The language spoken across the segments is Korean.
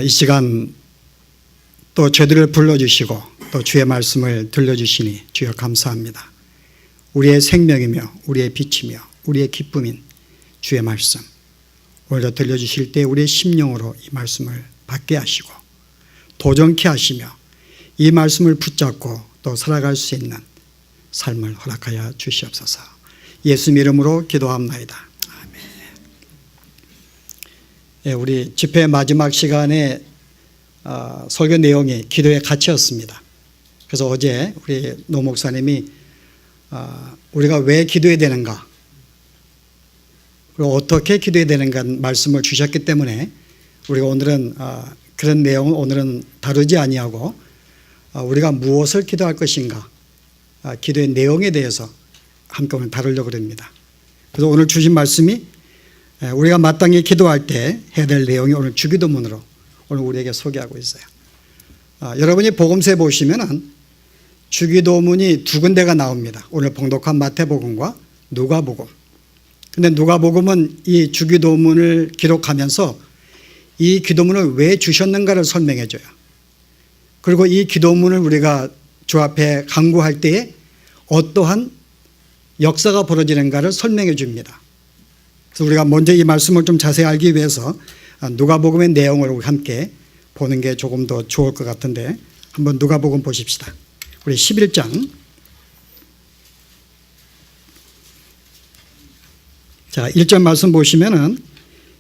이 시간 또 저희들을 불러주시고 또 주의 말씀을 들려주시니 주여 감사합니다. 우리의 생명이며 우리의 빛이며 우리의 기쁨인 주의 말씀, 오늘도 들려주실 때 우리의 심령으로 이 말씀을 받게 하시고 도전케 하시며 이 말씀을 붙잡고 또 살아갈 수 있는 삶을 허락하여 주시옵소서. 예수 이름으로 기도합나이다. 아멘. 우리 집회 마지막 시간에 설교 내용이 기도의 가치였습니다. 그래서 어제 우리 노 목사님이 우리가 왜 기도해야 되는가, 그리고 어떻게 기도해야 되는가 말씀을 주셨기 때문에 우리가 오늘은 그런 내용을 오늘은 다루지 아니하고 우리가 무엇을 기도할 것인가, 기도의 내용에 대해서 함께 오늘 다루려고 합니다. 그래서 오늘 주신 말씀이 우리가 마땅히 기도할 때 해야 될 내용이 오늘 주기도문으로 오늘 우리에게 소개하고 있어요. 여러분이 복음서에 보시면은 주기도문이 두 군데가 나옵니다. 오늘 봉독한 마태복음과 누가복음. 근데 누가복음은 이 주기도문을 기록하면서 이 기도문을 왜 주셨는가를 설명해 줘요. 그리고 이 기도문을 우리가 주 앞에 간구할 때에 어떠한 역사가 벌어지는가를 설명해 줍니다. 그래서 우리가 먼저 이 말씀을 좀 자세히 알기 위해서 누가복음의 내용을 우리 함께 보는 게 조금 더 좋을 것 같은데 한번 누가복음 보십시다. 우리 11장. 자, 1절 말씀 보시면은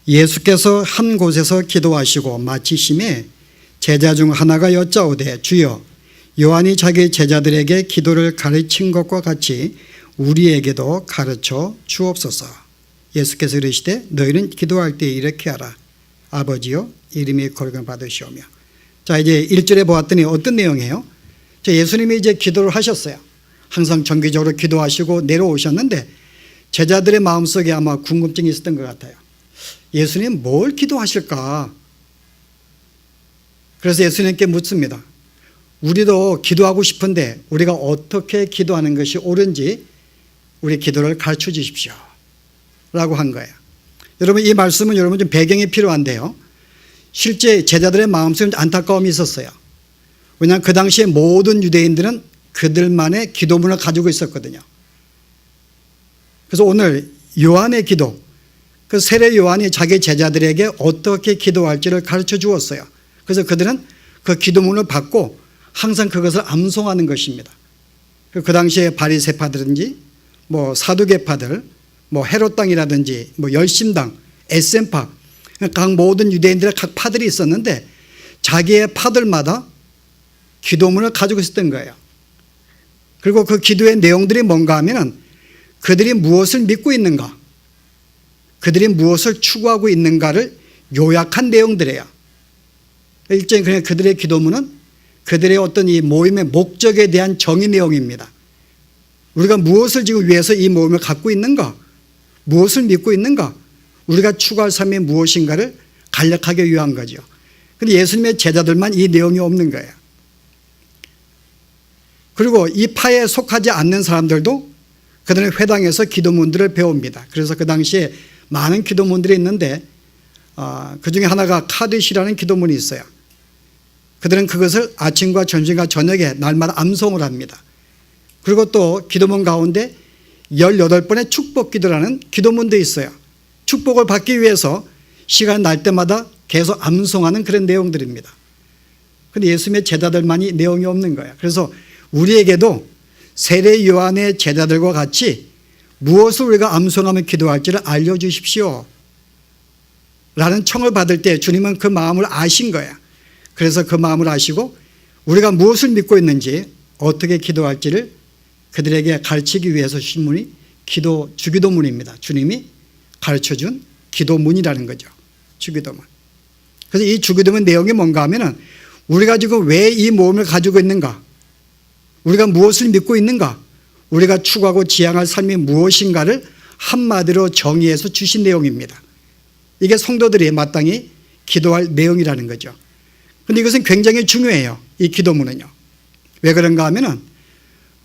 예수께서 한 곳에서 기도하시고 마치심에 제자 중 하나가 여짜오되 주여 요한이 자기 제자들에게 기도를 가르친 것과 같이 우리에게도 가르쳐 주옵소서. 예수께서 이르시되 너희는 기도할 때 이렇게 하라. 아버지여 이름이 거룩을 받으시오며. 자, 이제 1절에 보았더니 어떤 내용이에요? 예수님이 이제 기도를 하셨어요. 항상 정기적으로 기도하시고 내려오셨는데 제자들의 마음속에 아마 궁금증이 있었던 것 같아요. 예수님 뭘 기도하실까? 그래서 예수님께 묻습니다. 우리도 기도하고 싶은데 우리가 어떻게 기도하는 것이 옳은지 우리 기도를 가르쳐 주십시오 라고 한 거예요. 여러분, 이 말씀은 여러분 좀 배경이 필요한데요, 실제 제자들의 마음속에 안타까움이 있었어요. 왜냐하면 그 당시에 모든 유대인들은 그들만의 기도문을 가지고 있었거든요. 그래서 오늘 요한의 기도, 그 세례 요한이 자기 제자들에게 어떻게 기도할지를 가르쳐 주었어요. 그래서 그들은 그 기도문을 받고 항상 그것을 암송하는 것입니다. 그 당시에 바리새파들인지 뭐 사두개파들, 뭐 헤롯 당이라든지 뭐 열심당, 에센파, 각 모든 유대인들의 각 파들이 있었는데 자기의 파들마다 기도문을 가지고 있었던 거예요. 그리고 그 기도의 내용들이 뭔가 하면은 그들이 무엇을 믿고 있는가, 그들이 무엇을 추구하고 있는가를 요약한 내용들이에요. 일종의 그냥 그들의 기도문은 그들의 어떤 이 모임의 목적에 대한 정의 내용입니다. 우리가 무엇을 지금 위해서 이 모임을 갖고 있는가, 무엇을 믿고 있는가, 우리가 추구할 삶이 무엇인가를 간략하게 요한 거죠. 그런데 예수님의 제자들만 이 내용이 없는 거예요. 그리고 이 파에 속하지 않는 사람들도 그들은 회당에서 기도문들을 배웁니다. 그래서 그 당시에 많은 기도문들이 있는데 그 중에 하나가 카드시라는 기도문이 있어요. 그들은 그것을 아침과 점심과 저녁에 날마다 암송을 합니다. 그리고 또 기도문 가운데 18번의 축복 기도라는 기도문도 있어요. 축복을 받기 위해서 시간 날 때마다 계속 암송하는 그런 내용들입니다. 그런데 예수님의 제자들만이 내용이 없는 거예요. 그래서 우리에게도 세례 요한의 제자들과 같이 무엇을 우리가 암송하며 기도할지를 알려주십시오 라는 청을 받을 때 주님은 그 마음을 아신 거예요. 그래서 그 마음을 아시고 우리가 무엇을 믿고 있는지 어떻게 기도할지를 그들에게 가르치기 위해서 주신 문이 주기도문입니다. 주님이 가르쳐준 기도문이라는 거죠. 주기도문. 그래서 이 주기도문 내용이 뭔가 하면은 우리가 지금 왜 이 모험을 가지고 있는가, 우리가 무엇을 믿고 있는가, 우리가 추구하고 지향할 삶이 무엇인가를 한마디로 정의해서 주신 내용입니다. 이게 성도들이 마땅히 기도할 내용이라는 거죠. 그런데 이것은 굉장히 중요해요. 이 기도문은요. 왜 그런가 하면은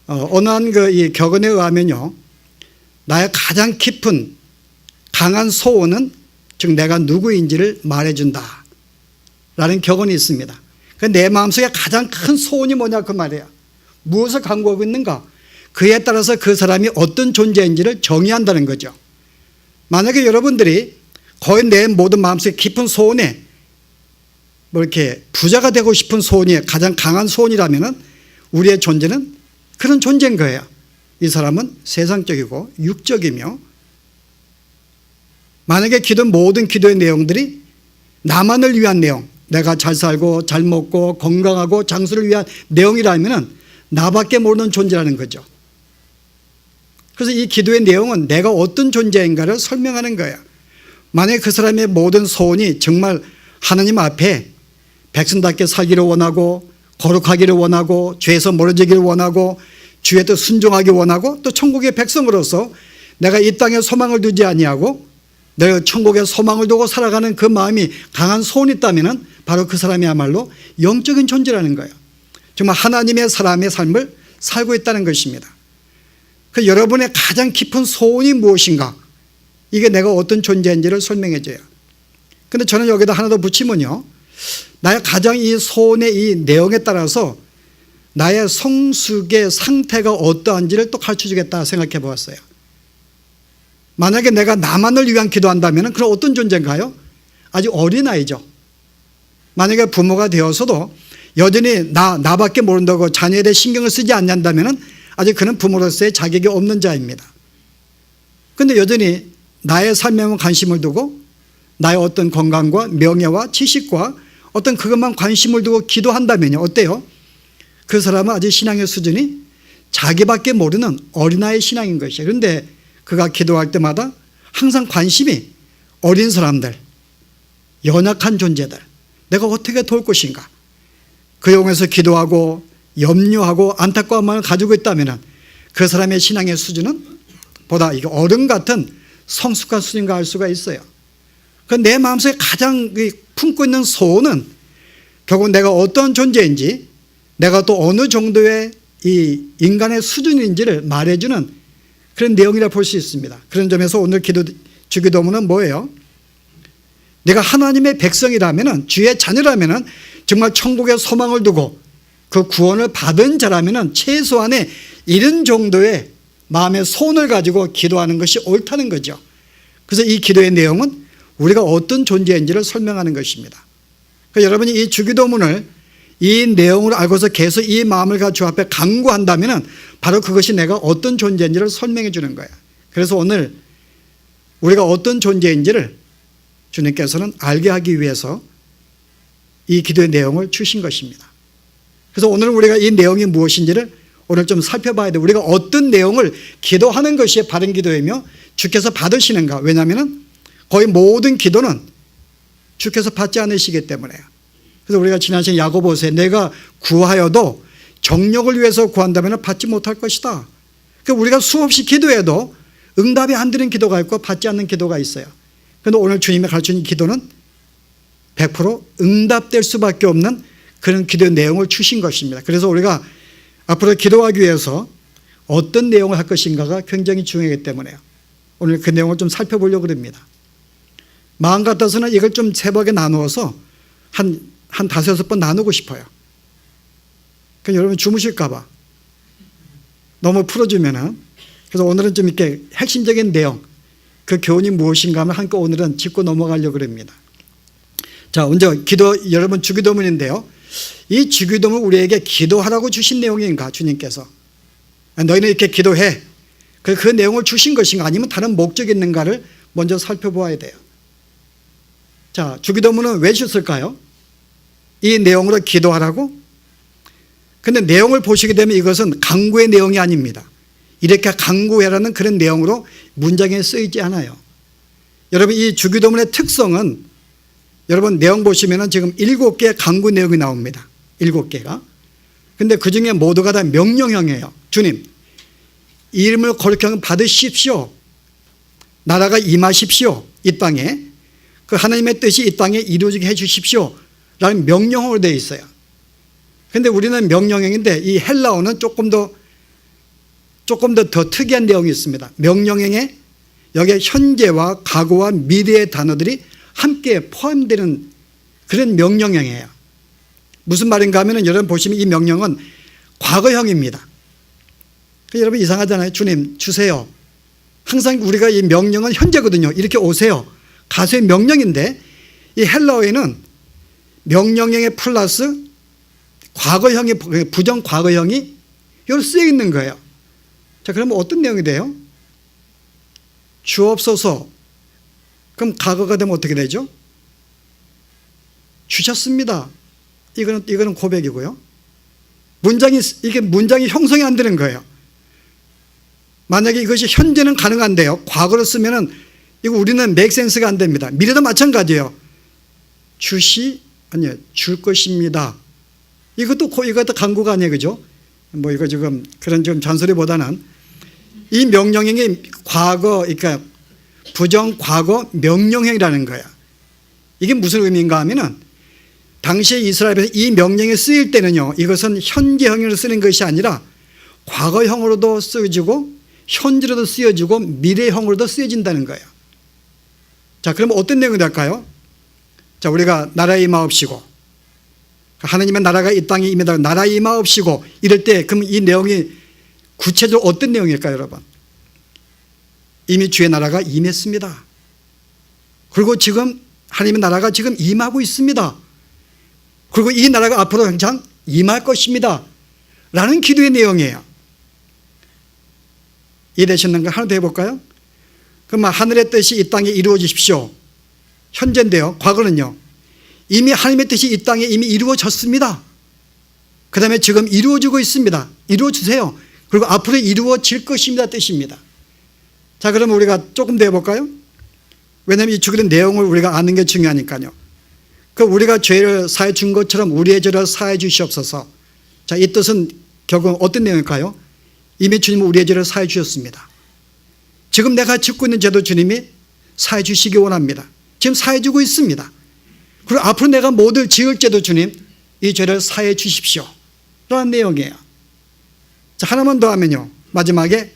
어느 한 이 격언에 의하면요, 나의 가장 깊은 강한 소원은 즉 내가 누구인지를 말해준다 라는 격언이 있습니다. 내 마음속에 가장 큰 소원이 뭐냐 그 말이에요. 무엇을 강구하고 있는가? 그에 따라서 그 사람이 어떤 존재인지를 정의한다는 거죠. 만약에 여러분들이 거의 내 모든 마음속에 깊은 소원에 뭐 이렇게 부자가 되고 싶은 소원이 가장 강한 소원이라면 우리의 존재는 그런 존재인 거예요. 이 사람은 세상적이고 육적이며, 만약에 모든 기도의 내용들이 나만을 위한 내용, 내가 잘 살고 잘 먹고 건강하고 장수를 위한 내용이라면 나밖에 모르는 존재라는 거죠. 그래서 이 기도의 내용은 내가 어떤 존재인가를 설명하는 거예요. 만약에 그 사람의 모든 소원이 정말 하나님 앞에 백성답게 살기를 원하고 거룩하기를 원하고 죄에서 멀어지기를 원하고 주의 뜻 순종하기 원하고 또 천국의 백성으로서 내가 이 땅에 소망을 두지 아니하고 내가 천국에 소망을 두고 살아가는 그 마음이 강한 소원이 있다면 바로 그 사람이야말로 영적인 존재라는 거예요. 정말 하나님의 사람의 삶을 살고 있다는 것입니다. 그 여러분의 가장 깊은 소원이 무엇인가? 이게 내가 어떤 존재인지를 설명해 줘요. 그런데 저는 여기다 하나 더 붙이면요, 나의 가장 이 소원의 이 내용에 따라서 나의 성숙의 상태가 어떠한지를 또 가르쳐 주겠다 생각해 보았어요. 만약에 내가 나만을 위한 기도한다면 그럼 어떤 존재인가요? 아직 어린아이죠. 만약에 부모가 되어서도 여전히 나밖에 모른다고 자녀에 대해 신경을 쓰지 않는다면 아직 그는 부모로서의 자격이 없는 자입니다. 그런데 여전히 나의 삶에만 관심을 두고 나의 어떤 건강과 명예와 지식과 어떤 그것만 관심을 두고 기도한다면요, 어때요? 그 사람은 아직 신앙의 수준이 자기밖에 모르는 어린아이의 신앙인 것이에요. 그런데 그가 기도할 때마다 항상 관심이 어린 사람들, 연약한 존재들, 내가 어떻게 도울 것인가, 그 영역에서 기도하고 염려하고 안타까움을 가지고 있다면 그 사람의 신앙의 수준은 보다 이게 어른 같은 성숙한 수준인가 할 수가 있어요. 내 마음속에 가장 품고 있는 소원은 결국 내가 어떤 존재인지, 내가 또 어느 정도의 이 인간의 수준인지를 말해주는 그런 내용이라 볼 수 있습니다. 그런 점에서 오늘 주기도문은 뭐예요? 내가 하나님의 백성이라면, 주의 자녀라면 정말 천국에 소망을 두고 그 구원을 받은 자라면 최소한의 이런 정도의 마음의 소원을 가지고 기도하는 것이 옳다는 거죠. 그래서 이 기도의 내용은 우리가 어떤 존재인지를 설명하는 것입니다. 그러니까 여러분이 이 주기도문을 이 내용을 알고서 계속 이 마음을 가지고 주 앞에 간구한다면 바로 그것이 내가 어떤 존재인지를 설명해 주는 거예요. 그래서 오늘 우리가 어떤 존재인지를 주님께서는 알게 하기 위해서 이 기도의 내용을 주신 것입니다. 그래서 오늘 우리가 이 내용이 무엇인지를 오늘 좀 살펴봐야 돼요. 우리가 어떤 내용을 기도하는 것이 바른 기도이며 주께서 받으시는가. 왜냐하면 거의 모든 기도는 주께서 받지 않으시기 때문에요. 그래서 우리가 지난 시간 야고보서에 내가 구하여도 정욕을 위해서 구한다면 받지 못할 것이다. 그러니까 우리가 수없이 기도해도 응답이 안 되는 기도가 있고 받지 않는 기도가 있어요. 그런데 오늘 주님이 가르치는 기도는 100% 응답될 수밖에 없는 그런 기도의 내용을 주신 것입니다. 그래서 우리가 앞으로 기도하기 위해서 어떤 내용을 할 것인가가 굉장히 중요하기 때문에요. 오늘 그 내용을 좀 살펴보려고 합니다. 마음 같아서는 이걸 좀 세박에 나누어서 한 5-6번 나누고 싶어요. 그러니까 여러분 주무실까 봐 너무 풀어주면은. 그래서 오늘은 좀 이렇게 핵심적인 내용, 그 교훈이 무엇인가 하면 한껏 오늘은 짚고 넘어가려고 합니다. 자, 먼저 여러분 주기도문인데요. 이 주기도문 우리에게 기도하라고 주신 내용인가, 주님께서? 너희는 이렇게 기도해. 그 내용을 주신 것인가, 아니면 다른 목적이 있는가를 먼저 살펴보아야 돼요. 자, 주기도문은 왜 주셨을까요? 이 내용으로 기도하라고? 근데 내용을 보시게 되면 이것은 강구의 내용이 아닙니다. 이렇게 강구해라는 그런 내용으로 문장에 쓰이지 않아요. 여러분, 이 주기도문의 특성은 여러분 내용 보시면 지금 7개의 강구 내용이 나옵니다. 7개가. 근데 그 중에 모두가 다 명령형이에요. 주님, 이름을 거룩히 받으십시오. 나라가 임하십시오. 이 땅에. 그 하나님의 뜻이 이 땅에 이루어지게 해 주십시오. 라는 명령어로 되어 있어요. 그런데 우리는 명령형인데 이 헬라어는 조금 더 특이한 내용이 있습니다. 명령형에 여기에 현재와 과거와 미래의 단어들이 함께 포함되는 그런 명령형이에요. 무슨 말인가 하면 여러분 보시면 이 명령은 과거형입니다. 여러분 이상하잖아요. 주님 주세요. 항상 우리가 이 명령은 현재거든요. 이렇게 오세요. 가수의 명령인데 이 헬라어에는 명령형의 플러스 과거형의 부정 과거형이 여기 쓰여 있는 거예요. 자, 그러면 어떤 내용이 돼요? 주옵소서. 그럼 과거가 되면 어떻게 되죠? 주셨습니다. 이거는 고백이고요. 이게 문장이 형성이 안 되는 거예요. 만약에 이것이 현재는 가능한데요. 과거로 쓰면은 이거 우리는 make sense가 안 됩니다. 미래도 마찬가지예요. 줄 것입니다. 이것도 강구가 아니에요. 그죠? 뭐 이거 지금 그런 좀 잔소리보다는 이 명령형이 과거, 그러니까 부정 과거 명령형이라는 거야. 이게 무슨 의미인가 하면은 당시에 이스라엘에서 이 명령이 쓰일 때는요, 이것은 현재형으로 쓰는 것이 아니라 과거형으로도 쓰여지고 현재로도 쓰여지고 미래형으로도 쓰여진다는 거예요. 자, 그러면 어떤 내용이 될까요? 자, 우리가 나라에 임하옵시고 하나님의 나라가 이 땅에 임하다 나라에 임하옵시고 이럴 때 그럼 이 내용이 구체적으로 어떤 내용일까요, 여러분? 이미 주의 나라가 임했습니다. 그리고 지금 하나님의 나라가 지금 임하고 있습니다. 그리고 이 나라가 앞으로 당장 임할 것입니다. 라는 기도의 내용이에요. 이해되셨는가? 하나 더 해볼까요? 그럼 하늘의 뜻이 이 땅에 이루어지십시오. 현재인데요. 과거는요. 이미 하나님의 뜻이 이 땅에 이미 이루어졌습니다. 그 다음에 지금 이루어지고 있습니다. 이루어주세요. 그리고 앞으로 이루어질 것입니다. 뜻입니다. 자, 그러면 우리가 조금 더 해볼까요? 왜냐하면 이 주기도의 내용을 우리가 아는 게 중요하니까요. 그 우리가 죄를 사해 준 것처럼 우리의 죄를 사해 주시옵소서. 자, 이 뜻은 결국 어떤 내용일까요? 이미 주님은 우리의 죄를 사해 주셨습니다. 지금 내가 짓고 있는 죄도 주님이 사해 주시기 원합니다. 지금 사해 주고 있습니다. 그리고 앞으로 내가 뭐를 지을 죄도 주님 이 죄를 사해 주십시오. 라는 내용이에요. 자, 하나만 더 하면요. 마지막에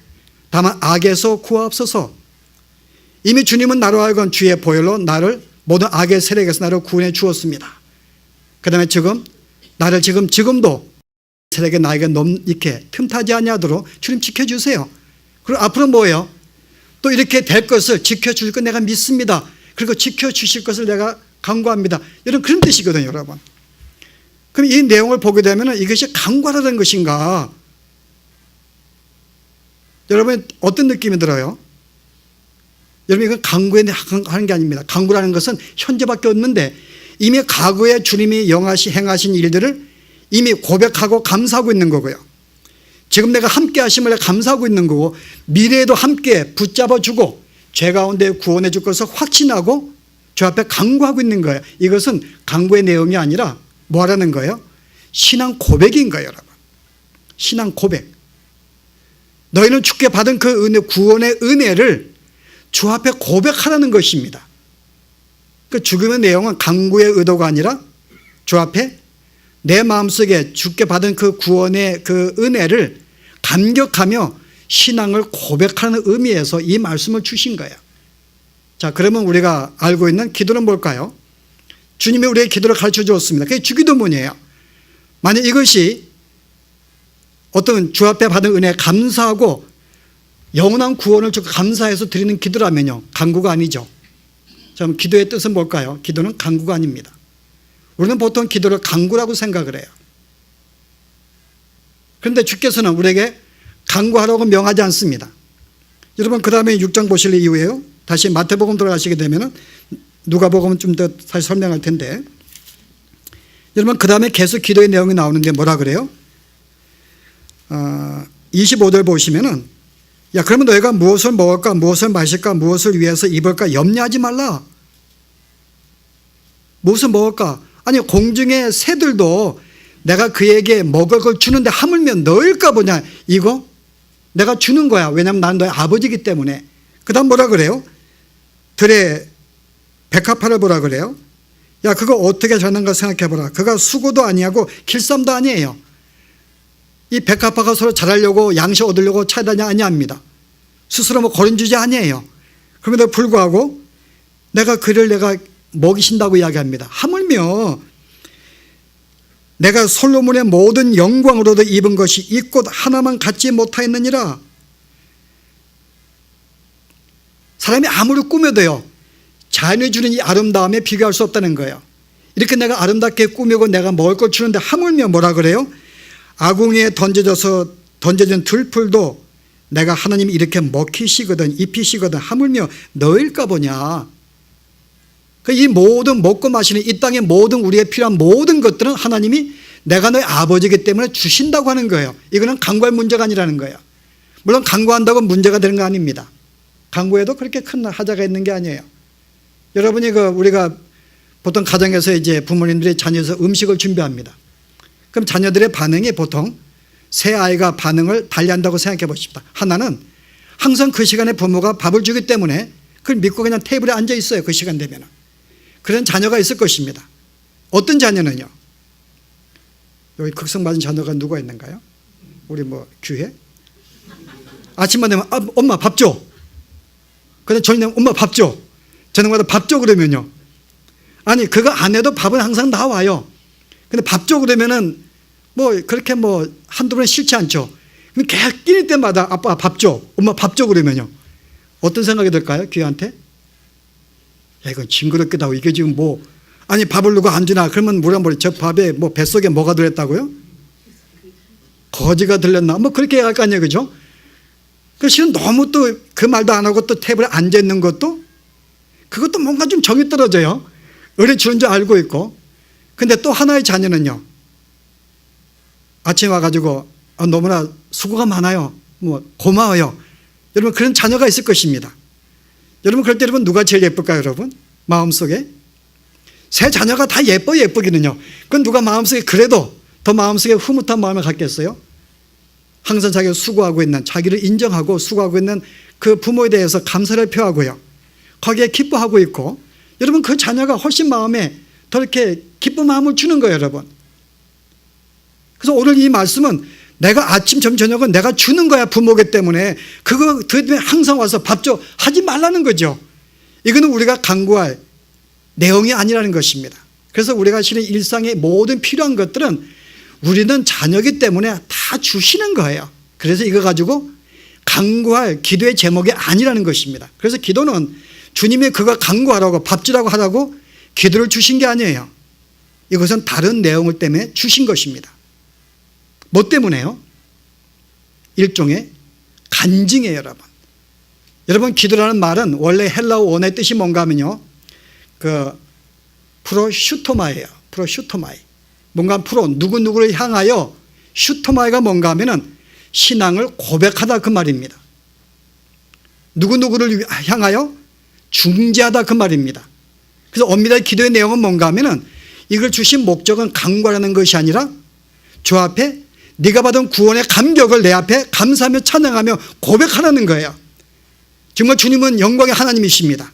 다만 악에서 구하옵소서. 이미 주님은 나로 하여금 주의 보혈로 나를 모든 악의 세력에서 나를 구원해 주었습니다. 그 다음에 나를 지금도 세력에 나에게 이렇게 틈타지 아니하도록 주님 지켜주세요. 그리고 앞으로 뭐예요? 또 이렇게 될 것을 지켜줄 것 내가 믿습니다. 그리고 지켜주실 것을 내가 간구합니다. 이런 그런 뜻이거든요, 여러분. 그럼 이 내용을 보게 되면 이것이 간구하라는 것인가? 여러분 어떤 느낌이 들어요? 여러분 이건 간구에 하는 게 아닙니다. 간구라는 것은 현재밖에 없는데 이미 과거에 주님이 행하신 일들을 이미 고백하고 감사하고 있는 거고요. 지금 내가 함께 하심을 감사하고 있는 거고 미래에도 함께 붙잡아주고 죄 가운데 구원해 줄 것을 확신하고 주 앞에 간구하고 있는 거예요. 이것은 간구의 내용이 아니라 뭐 하라는 거예요? 신앙 고백인 거예요, 여러분. 신앙 고백. 너희는 주께 받은 그 은혜, 구원의 은혜를 주 앞에 고백하라는 것입니다. 그 죽음의 내용은 간구의 의도가 아니라 주 앞에 내 마음속에 주께 받은 그 구원의 그 은혜를 감격하며 신앙을 고백하는 의미에서 이 말씀을 주신 거예요. 자, 그러면 우리가 알고 있는 기도는 뭘까요? 주님이 우리의 기도를 가르쳐 주었습니다. 그게 주기도문이에요. 만약 이것이 어떤 주 앞에 받은 은혜에 감사하고 영원한 구원을 주고 감사해서 드리는 기도라면요, 간구가 아니죠. 자, 그럼 기도의 뜻은 뭘까요? 기도는 간구가 아닙니다. 우리는 보통 기도를 간구라고 생각을 해요. 그런데 주께서는 우리에게 간구하라고 명하지 않습니다. 여러분 그 다음에 6장 보실 이후에요, 다시 마태복음 돌아가시게 되면 누가복음은 좀 더 다시 설명할 텐데, 여러분 그 다음에 계속 기도의 내용이 나오는데 뭐라 그래요? 25절 보시면은, 야 그러면 너희가 무엇을 먹을까 무엇을 마실까 무엇을 위해서 입을까 염려하지 말라. 무엇을 먹을까? 아니 공중의 새들도 내가 그에게 먹을 걸 주는데 하물며 너일까 보냐. 이거 내가 주는 거야. 왜냐하면 난 너의 아버지이기 때문에. 그 다음 뭐라 그래요? 들의 백합화를 보라 그래요. 야 그거 어떻게 자는가 생각해보라. 그가 수고도 아니하고 길쌈도 아니에요. 이 백합화가 서로 자라려고 양식 얻으려고 찾아다니 아니합니다. 스스로 뭐 거린주제 아니에요. 그럼에도 불구하고 내가 먹이신다고 이야기합니다. 하물며 내가 솔로몬의 모든 영광으로도 입은 것이 이 꽃 하나만 갖지 못하였느니라. 사람이 아무리 꾸며도요, 자연이 주는 이 아름다움에 비교할 수 없다는 거예요. 이렇게 내가 아름답게 꾸미고 내가 먹을 걸 주는데 하물며 뭐라 그래요? 아궁이에 던져진 들풀도 내가 하나님이 이렇게 먹히시거든 입히시거든 하물며 너일까 보냐. 이 모든 먹고 마시는 이 땅의 모든 우리에게 필요한 모든 것들은 하나님이 내가 너의 아버지이기 때문에 주신다고 하는 거예요. 이거는 간구할 문제가 아니라는 거예요. 물론 간구한다고 문제가 되는 거 아닙니다. 간구에도 그렇게 큰 하자가 있는 게 아니에요. 여러분이 우리가 보통 가정에서 이제 부모님들이 자녀에서 음식을 준비합니다. 그럼 자녀들의 반응이 보통 새 아이가 반응을 달리한다고 생각해 보십시다. 하나는 항상 그 시간에 부모가 밥을 주기 때문에 그걸 믿고 그냥 테이블에 앉아 있어요. 그 시간 되면. 그런 자녀가 있을 것입니다. 어떤 자녀는요? 여기 극성 맞은 자녀가 누가 있는가요? 우리 교회? 아침만 되면 엄마 밥 줘. 근데 저녁 되면 엄마 밥 줘. 저녁마다 밥 줘 그러면요. 아니 그거 안 해도 밥은 항상 나와요. 근데 밥 줘 그러면은 그렇게 한두 번 싫지 않죠. 근데 계속 끼니 때마다 아빠 밥 줘. 엄마 밥 줘 그러면요. 어떤 생각이 들까요? 귀한테? 야, 이건 징그럽기도 하고 이게 지금 아니 밥을 누가 안 주나 그러면 저 밥에 뱃속에 뭐가 들었다고요? 거지가 들렸나? 그렇게 할 거 아니에요. 그죠? 실은 너무 또 그 말도 안 하고 또 테이블에 앉아 있는 것도 그것도 뭔가 좀 정이 떨어져요. 의뢰 주는 줄 알고 있고. 근데 또 하나의 자녀는요. 아침에 와가지고 너무나 수고가 많아요. 고마워요. 여러분 그런 자녀가 있을 것입니다. 여러분 그럴 때 여러분 누가 제일 예쁠까요? 여러분 마음속에 새 자녀가 다 예쁘기는요. 그건 누가 마음속에 그래도 더 마음속에 흐뭇한 마음을 갖겠어요? 항상 자기가 수고하고 있는 자기를 인정하고 수고하고 있는 그 부모에 대해서 감사를 표하고요. 거기에 기뻐하고 있고 여러분 그 자녀가 훨씬 마음에 더 이렇게 기쁜 마음을 주는 거예요. 여러분. 그래서 오늘 이 말씀은 내가 아침 점심 저녁은 내가 주는 거야 부모기 때문에 그거 때문에 항상 와서 밥 줘 하지 말라는 거죠. 이거는 우리가 간구할 내용이 아니라는 것입니다. 그래서 우리가 실은 일상의 모든 필요한 것들은 우리는 자녀이기 때문에 다 주시는 거예요. 그래서 이거 가지고 간구할 기도의 제목이 아니라는 것입니다. 그래서 기도는 주님이 그거 간구하라고 밥 주라고 하라고 기도를 주신 게 아니에요. 이것은 다른 내용을 때문에 주신 것입니다. 뭐 때문에요? 일종의 간증이에요. 여러분. 여러분 기도라는 말은 원래 헬라어 원어의 뜻이 뭔가 하면요. 프로슈토마예요. 프로슈토마이. 뭔가 누구누구를 향하여 슈토마이가 뭔가 하면은 신앙을 고백하다 그 말입니다. 누구누구를 향하여 중재하다 그 말입니다. 그래서 엄밀하게 기도의 내용은 뭔가 하면은 이걸 주신 목적은 간구하라는 것이 아니라 주 앞에 네가 받은 구원의 감격을 내 앞에 감사하며 찬양하며 고백하라는 거예요. 정말 주님은 영광의 하나님이십니다.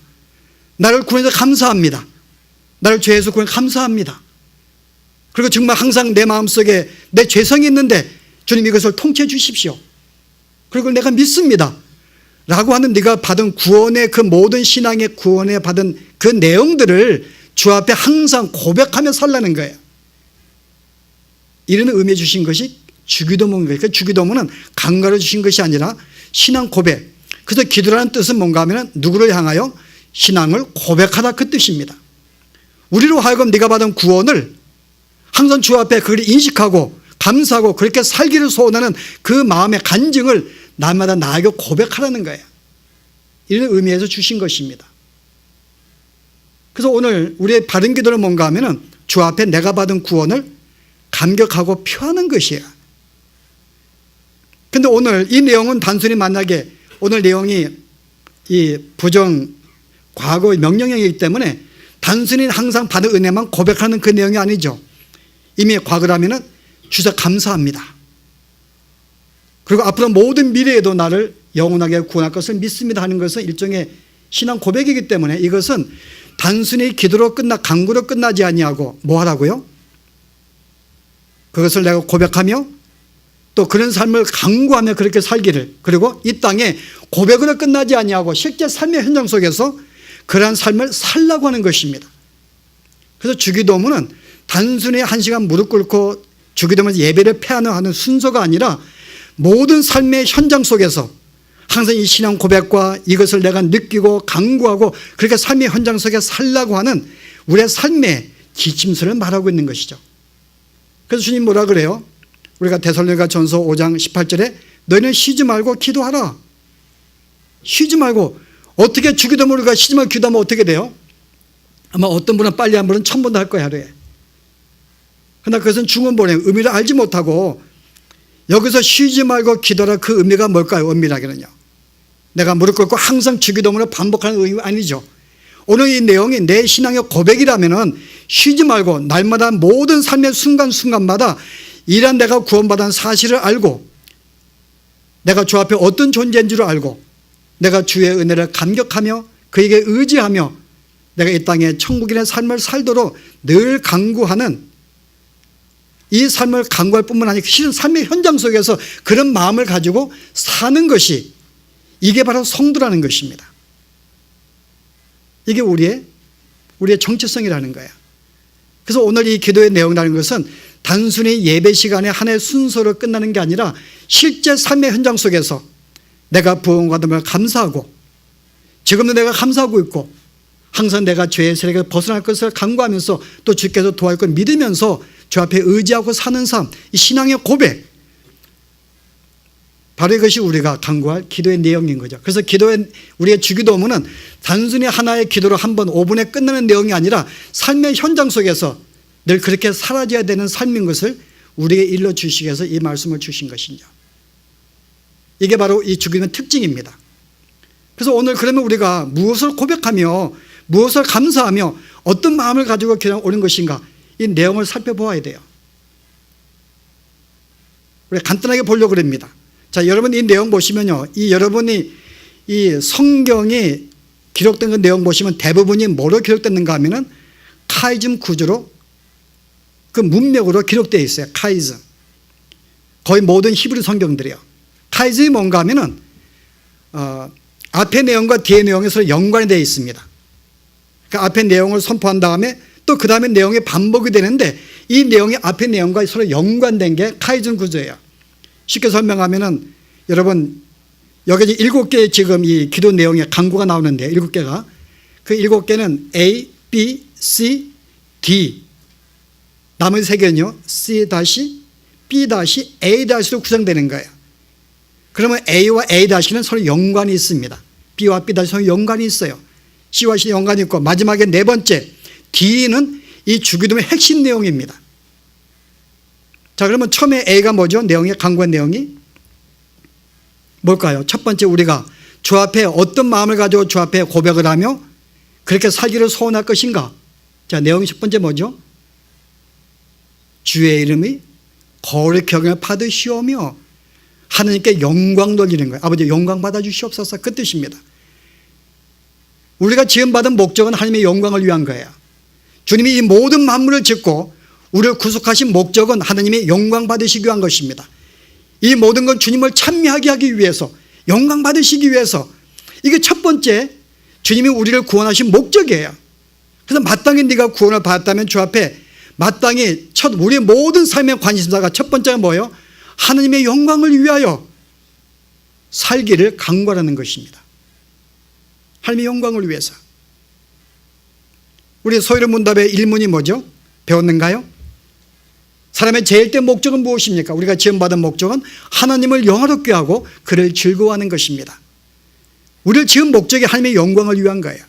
나를 구원해서 감사합니다. 나를 죄에서 구원해 감사합니다. 그리고 정말 항상 내 마음속에 내 죄성이 있는데 주님 이것을 통치해 주십시오. 그리고 내가 믿습니다. 라고 하는 네가 받은 구원의 그 모든 신앙의 구원에 받은 그 내용들을 주 앞에 항상 고백하며 살라는 거예요. 이런 의미해 주신 것이 주기도문인 거예요. 주기도문은 간과를 주신 것이 아니라 신앙 고백. 그래서 기도라는 뜻은 뭔가 하면 누구를 향하여 신앙을 고백하다 그 뜻입니다. 우리로 하여금 네가 받은 구원을 항상 주 앞에 그걸 인식하고 감사하고 그렇게 살기를 소원하는 그 마음의 간증을 날마다 나에게 고백하라는 거예요. 이런 의미에서 주신 것입니다. 그래서 오늘 우리의 바른 기도는 뭔가 하면은 주 앞에 내가 받은 구원을 감격하고 표하는 것이에요. 근데 오늘 이 내용은 단순히 만약에 오늘 내용이 이 부정 과거의 명령형이기 때문에 단순히 항상 받은 은혜만 고백하는 그 내용이 아니죠. 이미 과거라면은 주사 감사합니다. 그리고 앞으로 모든 미래에도 나를 영원하게 구원할 것을 믿습니다 하는 것은 일종의 신앙 고백이기 때문에 이것은 단순히 기도로 간구로 끝나지 아니하고 뭐 하라고요? 그것을 내가 고백하며 또 그런 삶을 간구하며 그렇게 살기를, 그리고 이 땅에 고백으로 끝나지 아니하고 실제 삶의 현장 속에서 그러한 삶을 살라고 하는 것입니다. 그래서 주기도문은 단순히 1시간 무릎 꿇고 주기도문에서 예배를 패하는 순서가 아니라 모든 삶의 현장 속에서 항상 이 신앙 고백과 이것을 내가 느끼고 강구하고 그렇게 삶의 현장 속에 살라고 하는 우리의 삶의 지침서를 말하고 있는 것이죠. 그래서 주님 뭐라 그래요? 우리가 데살로니가 전서 5장 18절에 너희는 쉬지 말고 기도하라. 쉬지 말고. 어떻게 주기도문을 우리가 쉬지 말고 기도하면 어떻게 돼요? 아마 어떤 분은 빨리 한 분은 1000번도 할 거야 하루에. 그러나 그것은 중언부언이에요. 의미를 알지 못하고 여기서 쉬지 말고 기도하라 그 의미가 뭘까요? 엄밀하게는요. 내가 무릎 꿇고 항상 주기도문을 반복하는 의미 아니죠. 오늘 이 내용이 내 신앙의 고백이라면은 쉬지 말고 날마다 모든 삶의 순간순간마다 이란 내가 구원받은 사실을 알고 내가 주 앞에 어떤 존재인 줄 알고 내가 주의 은혜를 감격하며 그에게 의지하며 내가 이 땅에 천국인의 삶을 살도록 늘 강구하는 이 삶을 강구할 뿐만 아니라 실은 삶의 현장 속에서 그런 마음을 가지고 사는 것이 이게 바로 성도라는 것입니다. 이게 우리의 정체성이라는 거예요. 그래서 오늘 이 기도의 내용이라는 것은 단순히 예배 시간에 한 해 순서로 끝나는 게 아니라 실제 삶의 현장 속에서 내가 부흥받음을 감사하고 지금도 내가 감사하고 있고 항상 내가 죄의 세력에서 벗어날 것을 간구하면서 또 주께서 도와줄 걸 믿으면서 주 앞에 의지하고 사는 삶, 이 신앙의 고백, 바로 이것이 우리가 간구할 기도의 내용인 거죠. 그래서 우리의 주기도문은 단순히 하나의 기도로 한 번 5분에 끝나는 내용이 아니라 삶의 현장 속에서 늘 그렇게 사라져야 되는 삶인 것을 우리에게 일러주시기 위해서 이 말씀을 주신 것이죠. 이게 바로 이 주기도문의 특징입니다. 그래서 오늘 그러면 우리가 무엇을 고백하며 무엇을 감사하며 어떤 마음을 가지고 오는 것인가, 이 내용을 살펴보아야 돼요. 우리 간단하게 보려고 합니다. 자, 여러분 이 내용 보시면요, 여러분이 이 성경이 기록된 그 내용 보시면 대부분이 뭐로 기록됐는가 하면은 카이즘 구조로 그 문맥으로 기록되어 있어요. 카이즘. 거의 모든 히브리 성경들이요. 카이즘이 뭔가 하면은 앞의 내용과 뒤의 내용이 서로 연관이 되어 있습니다. 그 앞의 내용을 선포한 다음에 또 그 다음에 내용이 반복이 되는데 이 내용이 앞의 내용과 서로 연관된 게 카이즘 구조예요. 쉽게 설명하면은 여러분 여기 7개의 지금 이 기도 내용의 강구가 나오는데 7개가 그 7개는 A, B, C, D 나머지 3개는요 C 다시 B 다시 A 다시로 구성되는 거예요. 그러면 A와 A 다시는 서로 연관이 있습니다. B와 B 다시 서로 연관이 있어요. C와 C 연관이 있고 마지막에 4번째 D는 이 주기도문의 핵심 내용입니다. 자, 그러면 처음에 A가 뭐죠? 내용의 강구한 내용이 뭘까요? 첫 번째 우리가 주 앞에 어떤 마음을 가지고 주 앞에 고백을 하며 그렇게 살기를 소원할 것인가? 자, 내용이 첫 번째 뭐죠? 주의 이름이 거룩히 여김을 받으시오며 하나님께 영광 돌리는 거예요. 아버지 영광 받아주시옵소서, 그 뜻입니다. 우리가 지음받은 목적은 하나님의 영광을 위한 거예요. 주님이 이 모든 만물을 짓고 우리를 구속하신 목적은 하나님의 영광 받으시기 위한 것입니다. 이 모든 건 주님을 찬미하게 하기 위해서, 영광 받으시기 위해서, 이게 첫 번째 주님이 우리를 구원하신 목적이에요. 그래서 마땅히 네가 구원을 받았다면 주 앞에 마땅히 우리의 모든 삶의 관심사가 첫 번째가 뭐예요? 하나님의 영광을 위하여 살기를 간구하라는 것입니다. 하나님의 영광을 위해서. 우리 소위로 문답의 1문이 뭐죠? 배웠는가요? 사람의 제일 때 목적은 무엇입니까? 우리가 지음받은 목적은 하나님을 영화롭게 하고 그를 즐거워하는 것입니다. 우리를 지은 목적이 하나님의 영광을 위한 거예요.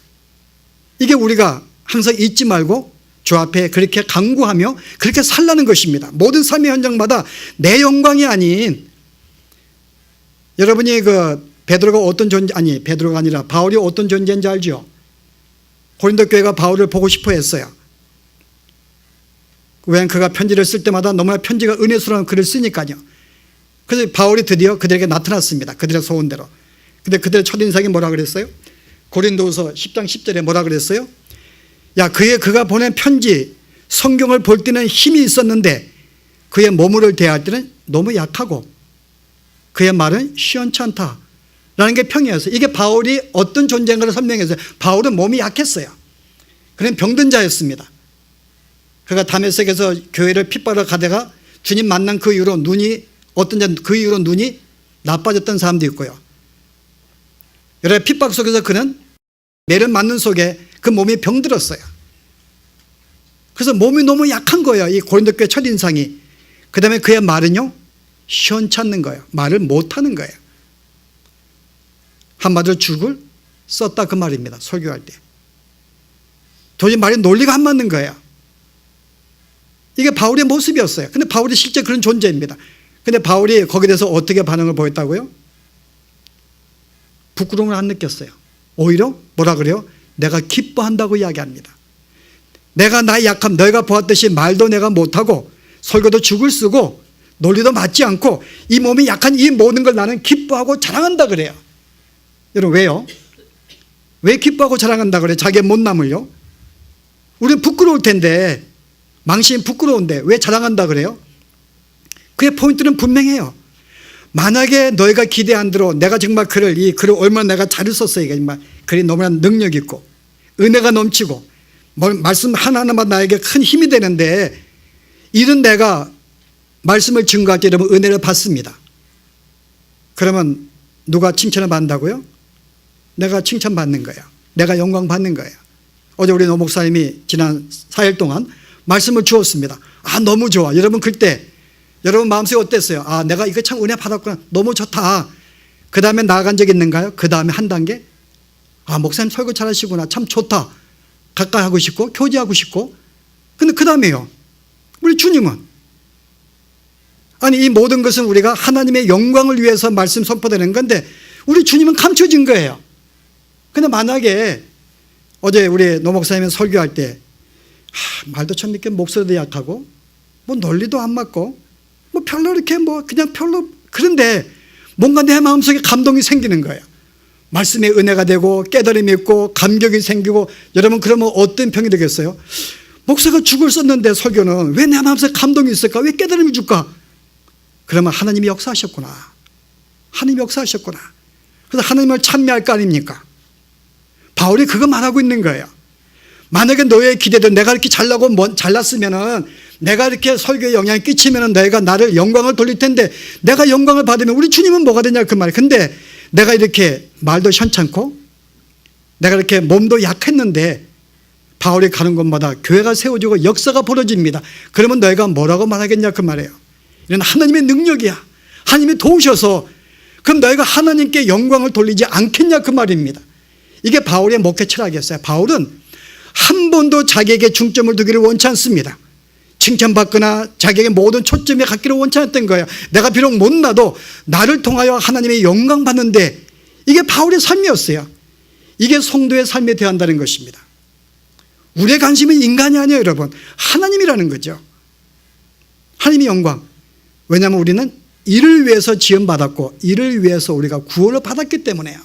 이게 우리가 항상 잊지 말고 주 앞에 그렇게 간구하며 그렇게 살라는 것입니다. 모든 삶의 현장마다 내 영광이 아닌, 여러분이 베드로가 어떤 존재, 아니 베드로가 아니라 바울이 어떤 존재인지 알죠? 고린도 교회가 바울을 보고 싶어 했어요. 왜냐하면 그가 편지를 쓸 때마다 너무나 편지가 은혜스러운 글을 쓰니까요. 그래서 바울이 드디어 그들에게 나타났습니다. 그들의 소원대로. 근데 그들의 첫인상이 뭐라 그랬어요? 고린도후서 10장 10절에 뭐라 그랬어요? 야, 그가 보낸 편지, 성경을 볼 때는 힘이 있었는데 그의 몸을 대할 때는 너무 약하고 그의 말은 시원치 않다 라는 게 평이었어요. 이게 바울이 어떤 존재인가를 설명했어요. 바울은 몸이 약했어요. 그는 병든 자였습니다. 그가 다메섹에서 교회를 핍박하러 가다가 주님 만난 그 이후로 눈이 그 이후로 눈이 나빠졌던 사람도 있고요. 여러 핍박 속에서 그는 매를 맞는 속에 그 몸이 병들었어요. 그래서 몸이 너무 약한 거예요. 이 고린도 교회 첫인상이. 그 다음에 그의 말은요, 시원치 않는 거예요. 말을 못하는 거예요. 한마디로 죽을 썼다 그 말입니다. 설교할 때. 도저히 말이 논리가 안 맞는 거예요. 이게 바울의 모습이었어요. 근데 바울이 실제 그런 존재입니다. 근데 바울이 거기에 대해서 어떻게 반응을 보였다고요? 부끄러움을 안 느꼈어요. 오히려 뭐라 그래요? 내가 기뻐한다고 이야기합니다. 내가 나의 약함, 너희가 보았듯이 말도 내가 못하고 설교도 죽을 쓰고 논리도 맞지 않고 이 몸이 약한 이 모든 걸 나는 기뻐하고 자랑한다 그래요. 여러분 왜요? 왜 기뻐하고 자랑한다 그래요? 자기의 못남을요? 우리는 부끄러울 텐데, 망신이 부끄러운데 왜 자랑한다 그래요? 그의 포인트는 분명해요. 만약에 너희가 기대한 대로 내가 정말 이 글을 얼마나 내가 잘 썼어요. 이게 정말 글이 너무나 능력 있고 은혜가 넘치고 말씀 하나하나만 나에게 큰 힘이 되는데, 이런 내가 말씀을 증거할 때 여러분 은혜를 받습니다. 그러면 누가 칭찬을 받는다고요? 내가 칭찬받는 거예요. 내가 영광 받는 거예요. 어제 우리 노 목사님이 지난 4일 동안 말씀을 주었습니다. 아, 너무 좋아. 여러분 그때 여러분 마음속에 어땠어요? 아, 내가 이거 참 은혜 받았구나. 너무 좋다. 그 다음에 나아간 적 있는가요? 그 다음에 한 단계? 아, 목사님 설교 잘하시구나. 참 좋다. 가까이 하고 싶고 교제하고 싶고. 근데 그 다음에요, 우리 주님은, 아니 이 모든 것은 우리가 하나님의 영광을 위해서 말씀 선포되는 건데 우리 주님은 감춰진 거예요. 근데 만약에 어제 우리 노 목사님이 설교할 때 말도 참 이렇게 목소리도 약하고 뭐 논리도 안 맞고 뭐 별로 이렇게 뭐 그냥 별로, 그런데 뭔가 내 마음속에 감동이 생기는 거예요. 말씀의 은혜가 되고 깨달음이 있고 감격이 생기고. 여러분 그러면 어떤 평이 되겠어요? 목사가 죽을 썼는데 설교는 왜 내 마음속에 감동이 있을까? 왜 깨달음이 줄까? 그러면 하나님이 역사하셨구나. 하나님이 역사하셨구나. 그래서 하나님을 찬미할 거 아닙니까? 바울이 그거 말하고 있는 거예요. 만약에 너의 기대도 내가 이렇게 잘나고 잘났으면은, 내가 이렇게 설교에 영향을 끼치면은 너희가 나를 영광을 돌릴 텐데, 내가 영광을 받으면 우리 주님은 뭐가 되냐 그 말이에요. 근데 내가 이렇게 말도 현찮고 내가 이렇게 몸도 약했는데 바울이 가는 곳마다 교회가 세워지고 역사가 벌어집니다. 그러면 너희가 뭐라고 말하겠냐 그 말이에요. 이런 하나님의 능력이야. 하나님이 도우셔서 그럼 너희가 하나님께 영광을 돌리지 않겠냐 그 말입니다. 이게 바울의 목회 철학이었어요. 바울은 한 번도 자기에게 중점을 두기를 원치 않습니다. 칭찬받거나 자기에게 모든 초점이 갖기를 원치 않았던 거예요. 내가 비록 못나도 나를 통하여 하나님의 영광 받는데, 이게 바울의 삶이었어요. 이게 성도의 삶에 대해야 한다는 것입니다. 우리의 관심은 인간이 아니에요 여러분. 하나님이라는 거죠. 하나님의 영광. 왜냐하면 우리는 이를 위해서 지음받았고 이를 위해서 우리가 구원을 받았기 때문에요.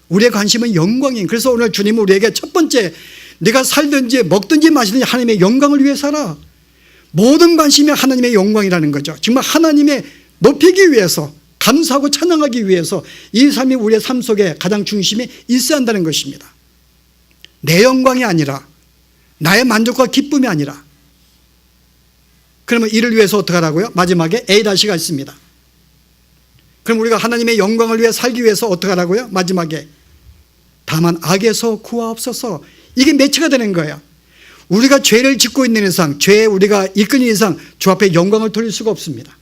우리의 관심은 영광이에요. 그래서 오늘 주님은 우리에게 첫 번째, 네가 살든지 먹든지 마시든지 하나님의 영광을 위해 살아. 모든 관심이 하나님의 영광이라는 거죠. 정말 하나님의 높이기 위해서, 감사하고 찬양하기 위해서 이 삶이 우리의 삶 속에 가장 중심이 있어야 한다는 것입니다. 내 영광이 아니라, 나의 만족과 기쁨이 아니라. 그러면 이를 위해서 어떻게 하라고요? 마지막에 A-가 있습니다. 그럼 우리가 하나님의 영광을 위해 살기 위해서 어떻게 하라고요? 마지막에 다만 악에서 구하옵소서. 이게 매치가 되는 거예요. 우리가 죄를 짓고 있는 이상, 죄에 우리가 이끄는 이상 주 앞에 영광을 돌릴 수가 없습니다.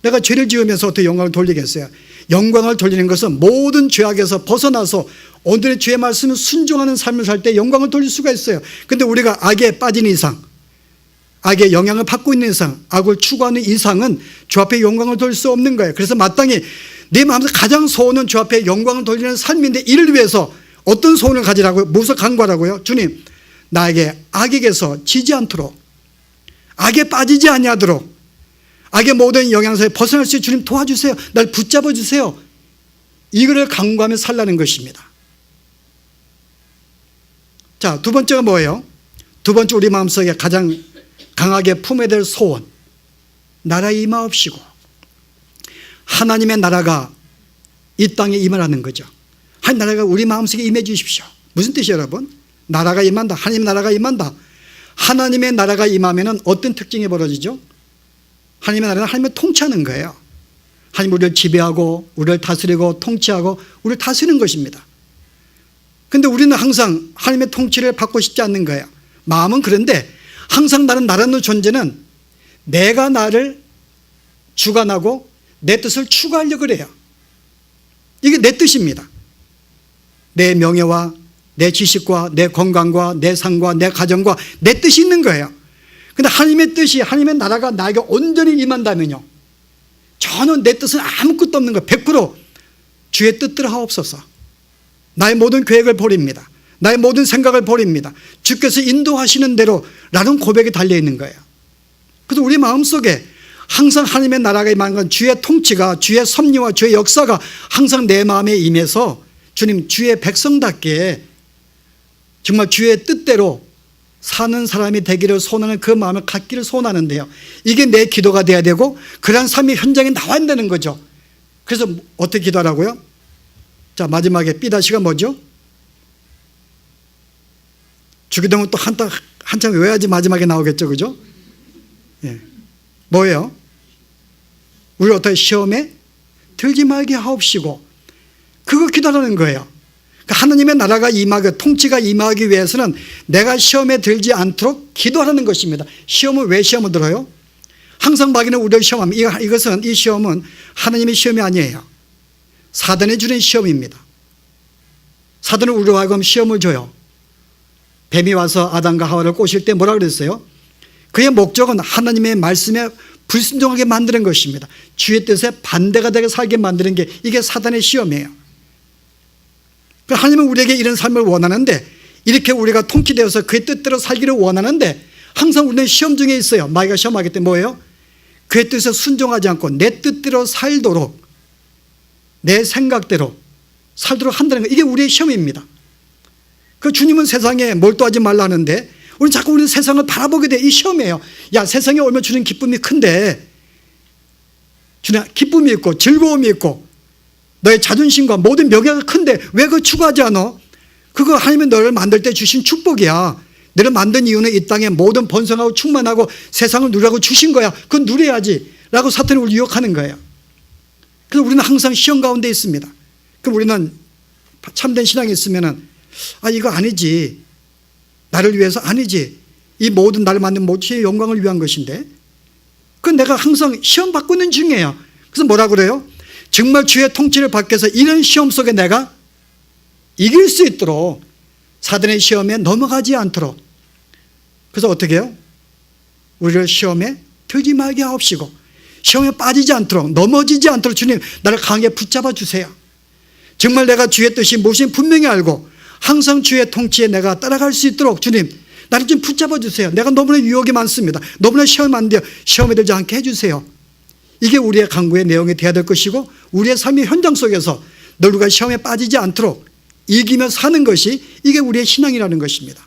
내가 죄를 지으면서 어떻게 영광을 돌리겠어요? 영광을 돌리는 것은 모든 죄악에서 벗어나서 오늘의 주의 말씀을 순종하는 삶을 살 때 영광을 돌릴 수가 있어요. 그런데 우리가 악에 빠진 이상, 악의 영향을 받고 있는 이상, 악을 추구하는 이상은 주 앞에 영광을 돌릴 수 없는 거예요. 그래서 마땅히 내 마음에서 가장 소원은 주 앞에 영광을 돌리는 삶인데, 이를 위해서 어떤 소원을 가지라고요? 무엇을 간구하라고요? 주님, 나에게 악에게서 지지 않도록, 악에 빠지지 아니하도록, 악의 모든 영향에서 벗어날 수 있게 주님 도와주세요. 날 붙잡아 주세요. 이거를 간구하며 살라는 것입니다. 자, 두 번째가 뭐예요? 두 번째, 우리 마음속에 가장 강하게 품어야 될 소원, 나라에 임하옵시고. 하나님의 나라가 이 땅에 임하라는 거죠. 하나님 나라가 우리 마음속에 임해 주십시오. 무슨 뜻이에요 여러분? 나라가 임한다. 하나님 나라가 임한다. 하나님의 나라가 임하면 어떤 특징이 벌어지죠? 하나님의 나라는 하나님을 통치하는 거예요. 하나님 우리를 지배하고 우리를 다스리고 통치하고 우리를 다스리는 것입니다. 그런데 우리는 항상 하나님의 통치를 받고 싶지 않는 거예요. 마음은 그런데 항상 나라는 존재는 내가 나를 주관하고 내 뜻을 추구하려고 그래요. 이게 내 뜻입니다. 내 명예와 내 지식과 내 건강과 내 상과 내 가정과 내 뜻이 있는 거예요. 그런데 하나님의 뜻이, 하나님의 나라가 나에게 온전히 임한다면요, 저는 내 뜻은 아무것도 없는 거예요. 100% 주의 뜻대로 하옵소서. 나의 모든 계획을 버립니다. 나의 모든 생각을 버립니다. 주께서 인도하시는 대로 라는 고백이 달려있는 거예요. 그래서 우리 마음속에 항상 하나님의 나라가 임하는 건 주의 통치가, 주의 섭리와 주의 역사가 항상 내 마음에 임해서 주님, 주의 백성답게 정말 주의 뜻대로 사는 사람이 되기를 소원하는 그 마음을 갖기를 소원하는데요, 이게 내 기도가 돼야 되고 그러한 삶이 현장에 나와야 된다는 거죠. 그래서 어떻게 기도하라고요? 자, 마지막에 B다시가 뭐죠? 주기도문 또 한참 외워야지 마지막에 나오겠죠, 그죠? 예. 뭐예요? 우리 어떻게 시험에 들지 말게 하옵시고, 그거 기도하는 거예요. 하나님의 나라가 임하고 통치가 임하기 위해서는 내가 시험에 들지 않도록 기도하는 것입니다. 시험은 왜 시험을 들어요? 항상 마귀는 우리를 시험합니다. 이 시험은 하나님의 시험이 아니에요. 사단이 주는 시험입니다. 사단은 우리로 하여금 시험을 줘요. 뱀이 와서 아담과 하와를 꼬실 때 뭐라 그랬어요? 그의 목적은 하나님의 말씀에 불순종하게 만드는 것입니다. 주의 뜻에 반대가 되게 살게 만드는 게 이게 사단의 시험이에요. 하나님은 우리에게 이런 삶을 원하는데, 이렇게 우리가 통치되어서 그의 뜻대로 살기를 원하는데 항상 우리는 시험 중에 있어요. 마귀가 시험하기 때문에 뭐예요? 그의 뜻에 순종하지 않고 내 뜻대로 살도록, 내 생각대로 살도록 한다는 거, 이게 우리의 시험입니다. 그 주님은 세상에 몰두하지 말라 하는데 우리는 자꾸 우리는 세상을 바라보게 돼. 이 시험이에요. 야, 세상에 오면 주는 기쁨이 큰데, 주는 기쁨이 있고 즐거움이 있고 너의 자존심과 모든 명예가 큰데 왜 그거 추구하지 않아? 그거 하나님이 너를 만들 때 주신 축복이야. 너를 만든 이유는 이 땅에 모든 번성하고 충만하고 세상을 누리라고 주신 거야. 그건 누려야지 라고 사탄이 우리를 유혹하는 거예요. 그래서 우리는 항상 시험 가운데 있습니다. 그럼 우리는 참된 신앙이 있으면은, 아, 이거 아니지, 나를 위해서 아니지, 이 모든 나를 만든 모두의 영광을 위한 것인데, 그건 내가 항상 시험 받고 있는 중이에요. 그래서 뭐라 그래요? 정말 주의 통치를 받기 위해서 이런 시험 속에 내가 이길 수 있도록, 사단의 시험에 넘어가지 않도록, 그래서 어떻게 해요? 우리를 시험에 들지 말게 하옵시고 시험에 빠지지 않도록, 넘어지지 않도록 주님 나를 강하게 붙잡아 주세요. 정말 내가 주의 뜻이 무엇인지 분명히 알고 항상 주의 통치에 내가 따라갈 수 있도록 주님 나를 좀 붙잡아 주세요. 내가 너무나 유혹이 많습니다. 너무나 시험이 많은데요, 시험에 들지 않게 해주세요. 이게 우리의 간구의 내용이 되어야 될 것이고, 우리의 삶의 현장 속에서 누가 시험에 빠지지 않도록 이기며 사는 것이, 이게 우리의 신앙이라는 것입니다.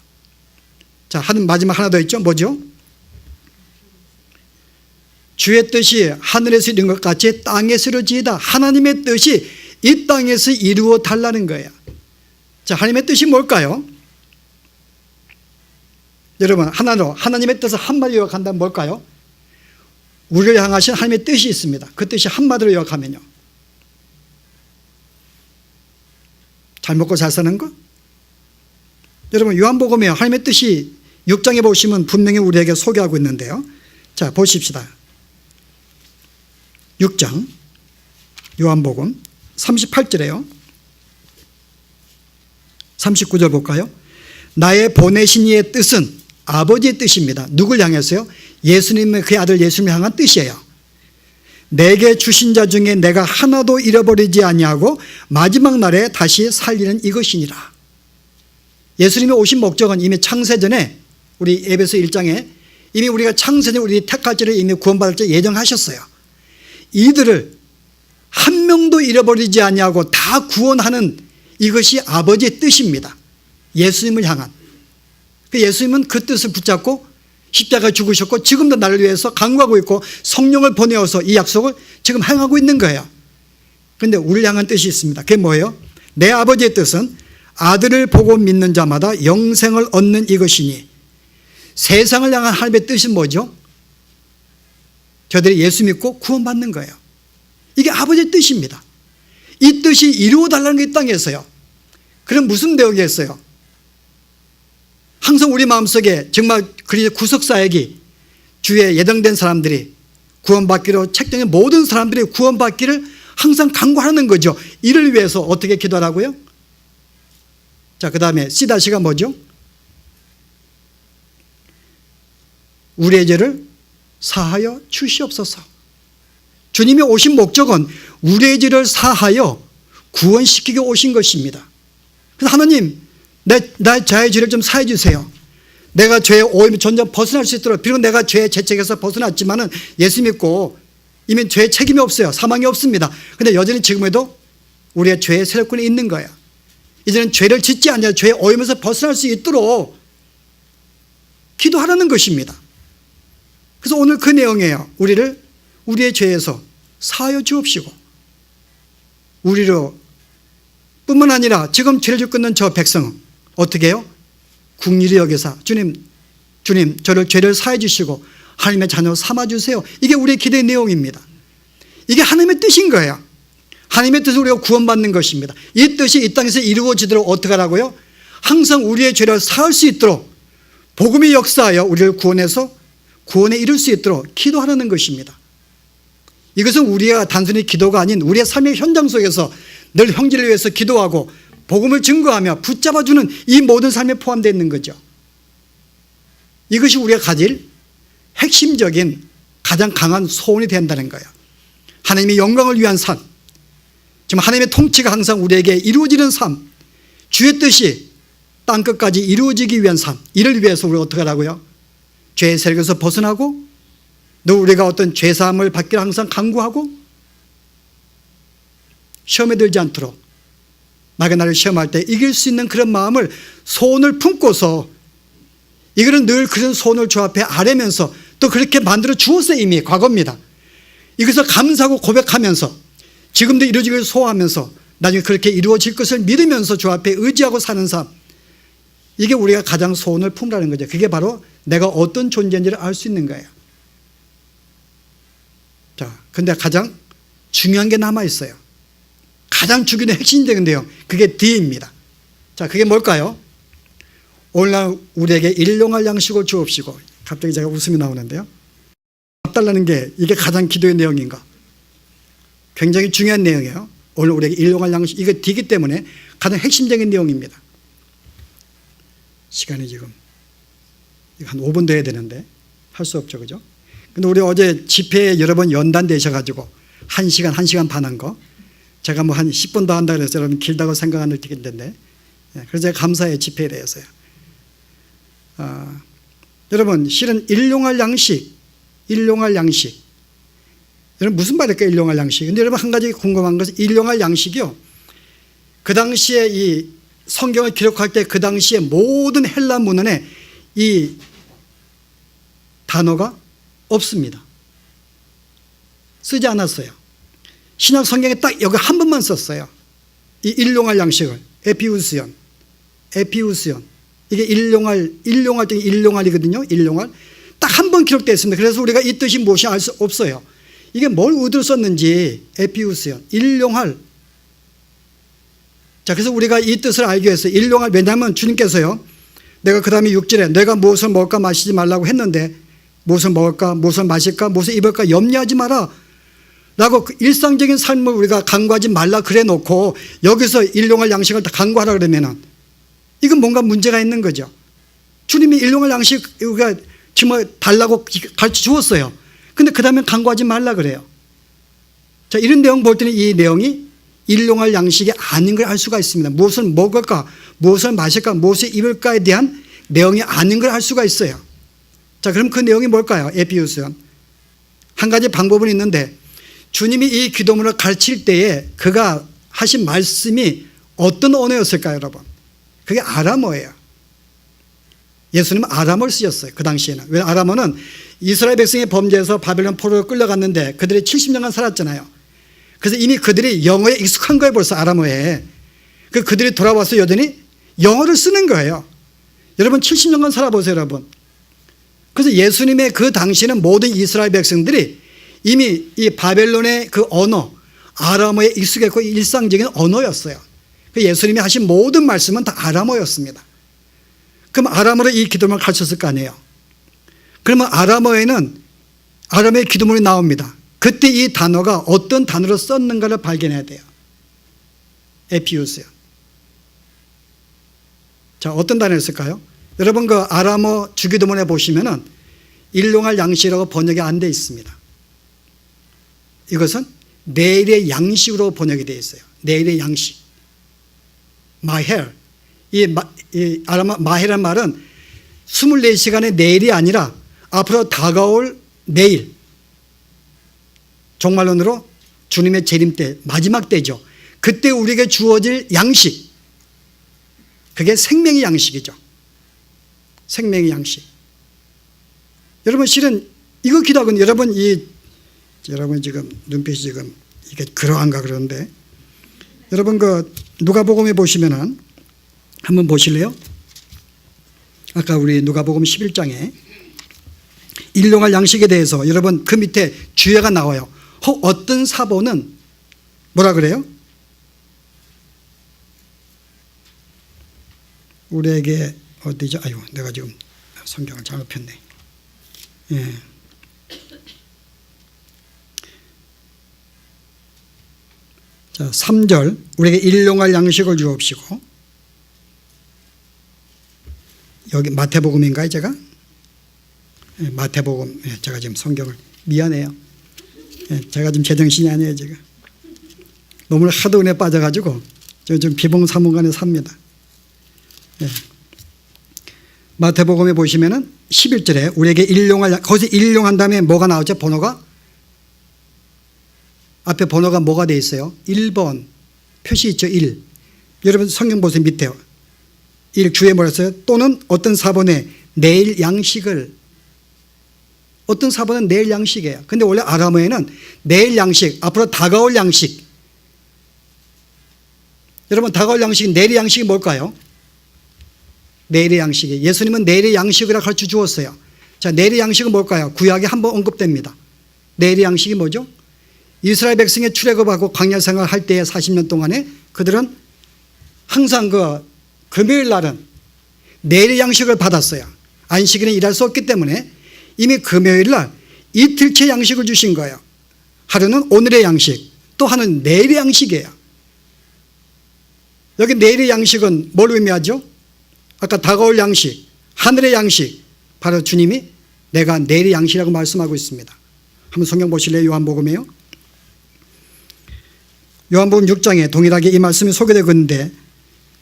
자, 마지막 하나 더 있죠. 뭐죠? 주의 뜻이 하늘에서 이룬 것 같이 땅에서 이루어지이다. 하나님의 뜻이 이 땅에서 이루어 달라는 거예요. 자, 하나님의 뜻이 뭘까요? 여러분, 하나님의 뜻을 한마디로 요약한다면 뭘까요? 우리를 향하신 하나님의 뜻이 있습니다. 그 뜻이 한마디로 요약하면요, 잘 먹고 잘 사는 것? 여러분, 요한복음에 하나님의 뜻이 6장에 보시면 분명히 우리에게 소개하고 있는데요. 자, 보십시다. 6장 요한복음 38절에요. 39절 볼까요? 나의 보내신 이의 뜻은 아버지의 뜻입니다. 누굴 향해서요? 예수님의, 그의 아들 예수님을 향한 뜻이에요. 내게 주신 자 중에 내가 하나도 잃어버리지 아니하고 마지막 날에 다시 살리는 이것이니라. 예수님이 오신 목적은 이미 창세전에, 우리 에베소 1장에 이미 우리가 창세전에 우리 택할 자를 이미 구원받을 자 예정하셨어요. 이들을 한 명도 잃어버리지 아니하고 다 구원하는, 이것이 아버지의 뜻입니다. 예수님을 향한. 예수님은 그 뜻을 붙잡고 십자가에 죽으셨고 지금도 나를 위해서 간구하고 있고 성령을 보내어서 이 약속을 지금 행하고 있는 거예요. 그런데 우리를 향한 뜻이 있습니다. 그게 뭐예요? 내 아버지의 뜻은 아들을 보고 믿는 자마다 영생을 얻는 이것이니 세상을 향한 하나님의 뜻은 뭐죠? 저들이 예수 믿고 구원받는 거예요. 이게 아버지의 뜻입니다. 이 뜻이 이루어달라는 게 이 땅에서요. 그럼 무슨 내용이었어요? 항상 우리 마음속에 정말 구속사역이 주에 예정된 사람들이 구원받기로 책정된 모든 사람들이 구원받기를 항상 간구하는 거죠. 이를 위해서 어떻게 기도하라고요? 자, 그 다음에 C다시가 뭐죠? 우리의 죄를 사하여 주시옵소서. 주님이 오신 목적은 우리의 죄를 사하여 구원시키기 오신 것입니다. 그래서 하나님, 나의 죄를 좀 사해 주세요. 내가 죄의 오염 전전 벗어날 수 있도록. 비록 내가 죄의 죄책에서 벗어났지만은 예수 믿고 이미 죄의 책임이 없어요. 사망이 없습니다. 그런데 여전히 지금에도 우리의 죄의 세력권이 있는 거예요. 이제는 죄를 짓지 않냐, 죄의 오염에서 벗어날 수 있도록 기도하라는 것입니다. 그래서 오늘 그 내용이에요. 우리를 우리의 죄에서 사하여 주옵시고, 우리로 뿐만 아니라 지금 죄를 짓고 있는 저 백성은 어떻게 해요? 국리를 여기사 주님 저를 죄를 사해 주시고 하나님의 자녀 삼아주세요. 이게 우리의 기도의 내용입니다. 이게 하나님의 뜻인 거예요. 하나님의 뜻으로 우리가 구원받는 것입니다. 이 뜻이 이 땅에서 이루어지도록 어떻게 하라고요? 항상 우리의 죄를 사할 수 있도록 복음이 역사하여 우리를 구원해서 구원에 이룰 수 있도록 기도하라는 것입니다. 이것은 우리가 단순히 기도가 아닌 우리의 삶의 현장 속에서 늘 형제를 위해서 기도하고 복음을 증거하며 붙잡아주는 이 모든 삶에 포함되어 있는 거죠. 이것이 우리가 가질 핵심적인 가장 강한 소원이 된다는 거예요. 하나님의 영광을 위한 삶, 지금 하나님의 통치가 항상 우리에게 이루어지는 삶, 주의 뜻이 땅끝까지 이루어지기 위한 삶, 이를 위해서 우리가 어떻게 하라고요? 죄의 세력에서 벗어나고 또 우리가 어떤 죄사함을 받기를 항상 간구하고 시험에 들지 않도록 나가 나를 시험할 때 이길 수 있는 그런 마음을 소원을 품고서 이거는 늘 그런 소원을 주 앞에 아뢰면서 또 그렇게 만들어 주었어요. 이미 과거입니다. 이것을 감사하고 고백하면서 지금도 이루어지기를 소원하면서 나중에 그렇게 이루어질 것을 믿으면서 주 앞에 의지하고 사는 삶, 이게 우리가 가장 소원을 품으라는 거죠. 그게 바로 내가 어떤 존재인지를 알 수 있는 거예요. 자, 근데 가장 중요한 게 남아있어요. 가장 중요한 핵심적인 내용, 그게 D입니다. 자, 그게 뭘까요? 오늘날 우리에게 일용할 양식을 주옵시고. 갑자기 제가 웃음이 나오는데요. 답달라는 게 이게 가장 기도의 내용인가? 굉장히 중요한 내용이에요. 오늘 우리에게 일용할 양식, 이게 D이기 때문에 가장 핵심적인 내용입니다. 시간이 지금 한 5분 더 해야 되는데 할 수 없죠, 그죠? 근데 우리 어제 집회에 여러 번 연단되셔가지고 1시간 반 한 거, 제가 뭐 한 10분 더 한다 그래서 여러분 길다고 생각 안 할 텐데, 그래서 제가 감사해요, 집회에 대해서요. 여러분, 실은 일용할 양식. 여러분 무슨 말일까요, 일용할 양식? 근데 여러분 한 가지 궁금한 것은 일용할 양식이요, 그 당시에 이 성경을 기록할 때 그 당시에 모든 헬라 문헌에 이 단어가 없습니다. 쓰지 않았어요. 신약 성경에 딱 여기 한 번만 썼어요. 이 일용할 양식을. 에피우스연. 이게 일용할 때 일용할이거든요. 일용할. 딱 한 번 기록되어 있습니다. 그래서 우리가 이 뜻이 무엇이 알 수 없어요. 이게 뭘 의도로 썼는지. 에피우스연. 일용할. 자, 그래서 우리가 이 뜻을 알기 위해서 일용할, 왜냐하면 주님께서요, 내가 그 다음에 6절에 내가 무엇을 먹을까 마시지 말라고 했는데 무엇을 먹을까, 무엇을 마실까, 무엇을 입을까 염려하지 마라 라고 그 일상적인 삶을 우리가 간구하지 말라 그래 놓고 여기서 일용할 양식을 다 간구하라 그러면은 이건 뭔가 문제가 있는 거죠. 주님이 일용할 양식 우리가 정말 달라고 가르쳐 주었어요. 근데 그 다음에 간구하지 말라 그래요. 자, 이런 내용 볼 때는 이 내용이 일용할 양식이 아닌 걸 알 수가 있습니다. 무엇을 먹을까, 무엇을 마실까, 무엇을 입을까에 대한 내용이 아닌 걸 알 수가 있어요. 자, 그럼 그 내용이 뭘까요? 에피우스연. 한 가지 방법은 있는데 주님이 이 기도문을 가르칠 때에 그가 하신 말씀이 어떤 언어였을까요, 여러분? 그게 아람어예요. 예수님은 아람어를 쓰셨어요, 그 당시에는. 왜 아람어는 이스라엘 백성의 범죄에서 바벨론 포로로 끌려갔는데 그들이 70년간 살았잖아요. 그래서 이미 그들이 영어에 익숙한 거예요, 벌써 아람어에. 그들이 돌아와서 여전히 영어를 쓰는 거예요. 여러분 70년간 살아보세요, 여러분. 그래서 예수님의 그 당시에는 모든 이스라엘 백성들이 이미 이 바벨론의 그 언어, 아람어에 익숙했고 일상적인 언어였어요. 예수님이 하신 모든 말씀은 다 아람어였습니다. 그럼 아람어로 이 기도문을 가르쳤을 거 아니에요. 그러면 아람어에는 아람의 기도문이 나옵니다. 그때 이 단어가 어떤 단어로 썼는가를 발견해야 돼요. 에피우스요. 자, 어떤 단어였을까요? 여러분 그 아람어 주기도문에 보시면은 일용할 양식이라고 번역이 안 돼 있습니다. 이것은 내일의 양식으로 번역이 되어 있어요. 내일의 양식. 마헬. 이 아람어 마헬이라는 말은 24시간의 내일이 아니라 앞으로 다가올 내일. 종말론으로 주님의 재림 때, 마지막 때죠. 그때 우리에게 주어질 양식. 그게 생명의 양식이죠. 생명의 양식. 여러분 실은 이거 기도하고 여러분 지금 눈빛이 지금 이게 그러한가 그러는데 여러분 그 누가복음에 보시면은 한번 보실래요? 아까 우리 누가복음 11장에 일용할 양식에 대해서 여러분 그 밑에 주제가 나와요. 혹 어떤 사본은 뭐라 그래요? 우리에게 어디죠? 아유, 내가 지금 성경을 잘못 폈네. 예. 자, 3절 우리에게 일용할 양식을 주옵시고 여기 마태복음인가요 제가? 예, 마태복음. 예, 제가 지금 성경을 미안해요. 예, 제가 지금 제정신이 아니에요 지금. 너무 하도 은혜 빠져가지고 지금 비봉사문관에 삽니다. 예. 마태복음에 보시면은 11절에 우리에게 일용할, 거기서 일용한 다음에 뭐가 나오죠? 번호가? 앞에 번호가 뭐가 돼 있어요? 1번 표시 있죠? 1. 여러분 성경 보세요. 밑에요. 1 주에 뭐라 했어요? 또는 어떤 사본에 내일 양식을. 어떤 사본은 내일 양식이에요. 근데 원래 아람어에는 내일 양식, 앞으로 다가올 양식. 여러분 다가올 양식, 내일의 양식이 뭘까요? 내일의 양식이. 예수님은 내일의 양식이라 가르쳐 주었어요. 자, 내일의 양식은 뭘까요? 구약에 한번 언급됩니다. 내일의 양식이 뭐죠? 이스라엘 백성의 출애굽하고 광야 생활할 때의 40년 동안에 그들은 항상 그 금요일 날은 내일의 양식을 받았어요. 안식일에 일할 수 없기 때문에 이미 금요일 날 이틀째 양식을 주신 거예요. 하루는 오늘의 양식, 또 하루는 내일의 양식이에요. 여기 내일의 양식은 뭘 의미하죠? 아까 다가올 양식, 하늘의 양식, 바로 주님이 내가 내일의 양식이라고 말씀하고 있습니다. 한번 성경 보실래요? 요한복음이에요. 요한복음 6장에 동일하게 이 말씀이 소개되고 있는데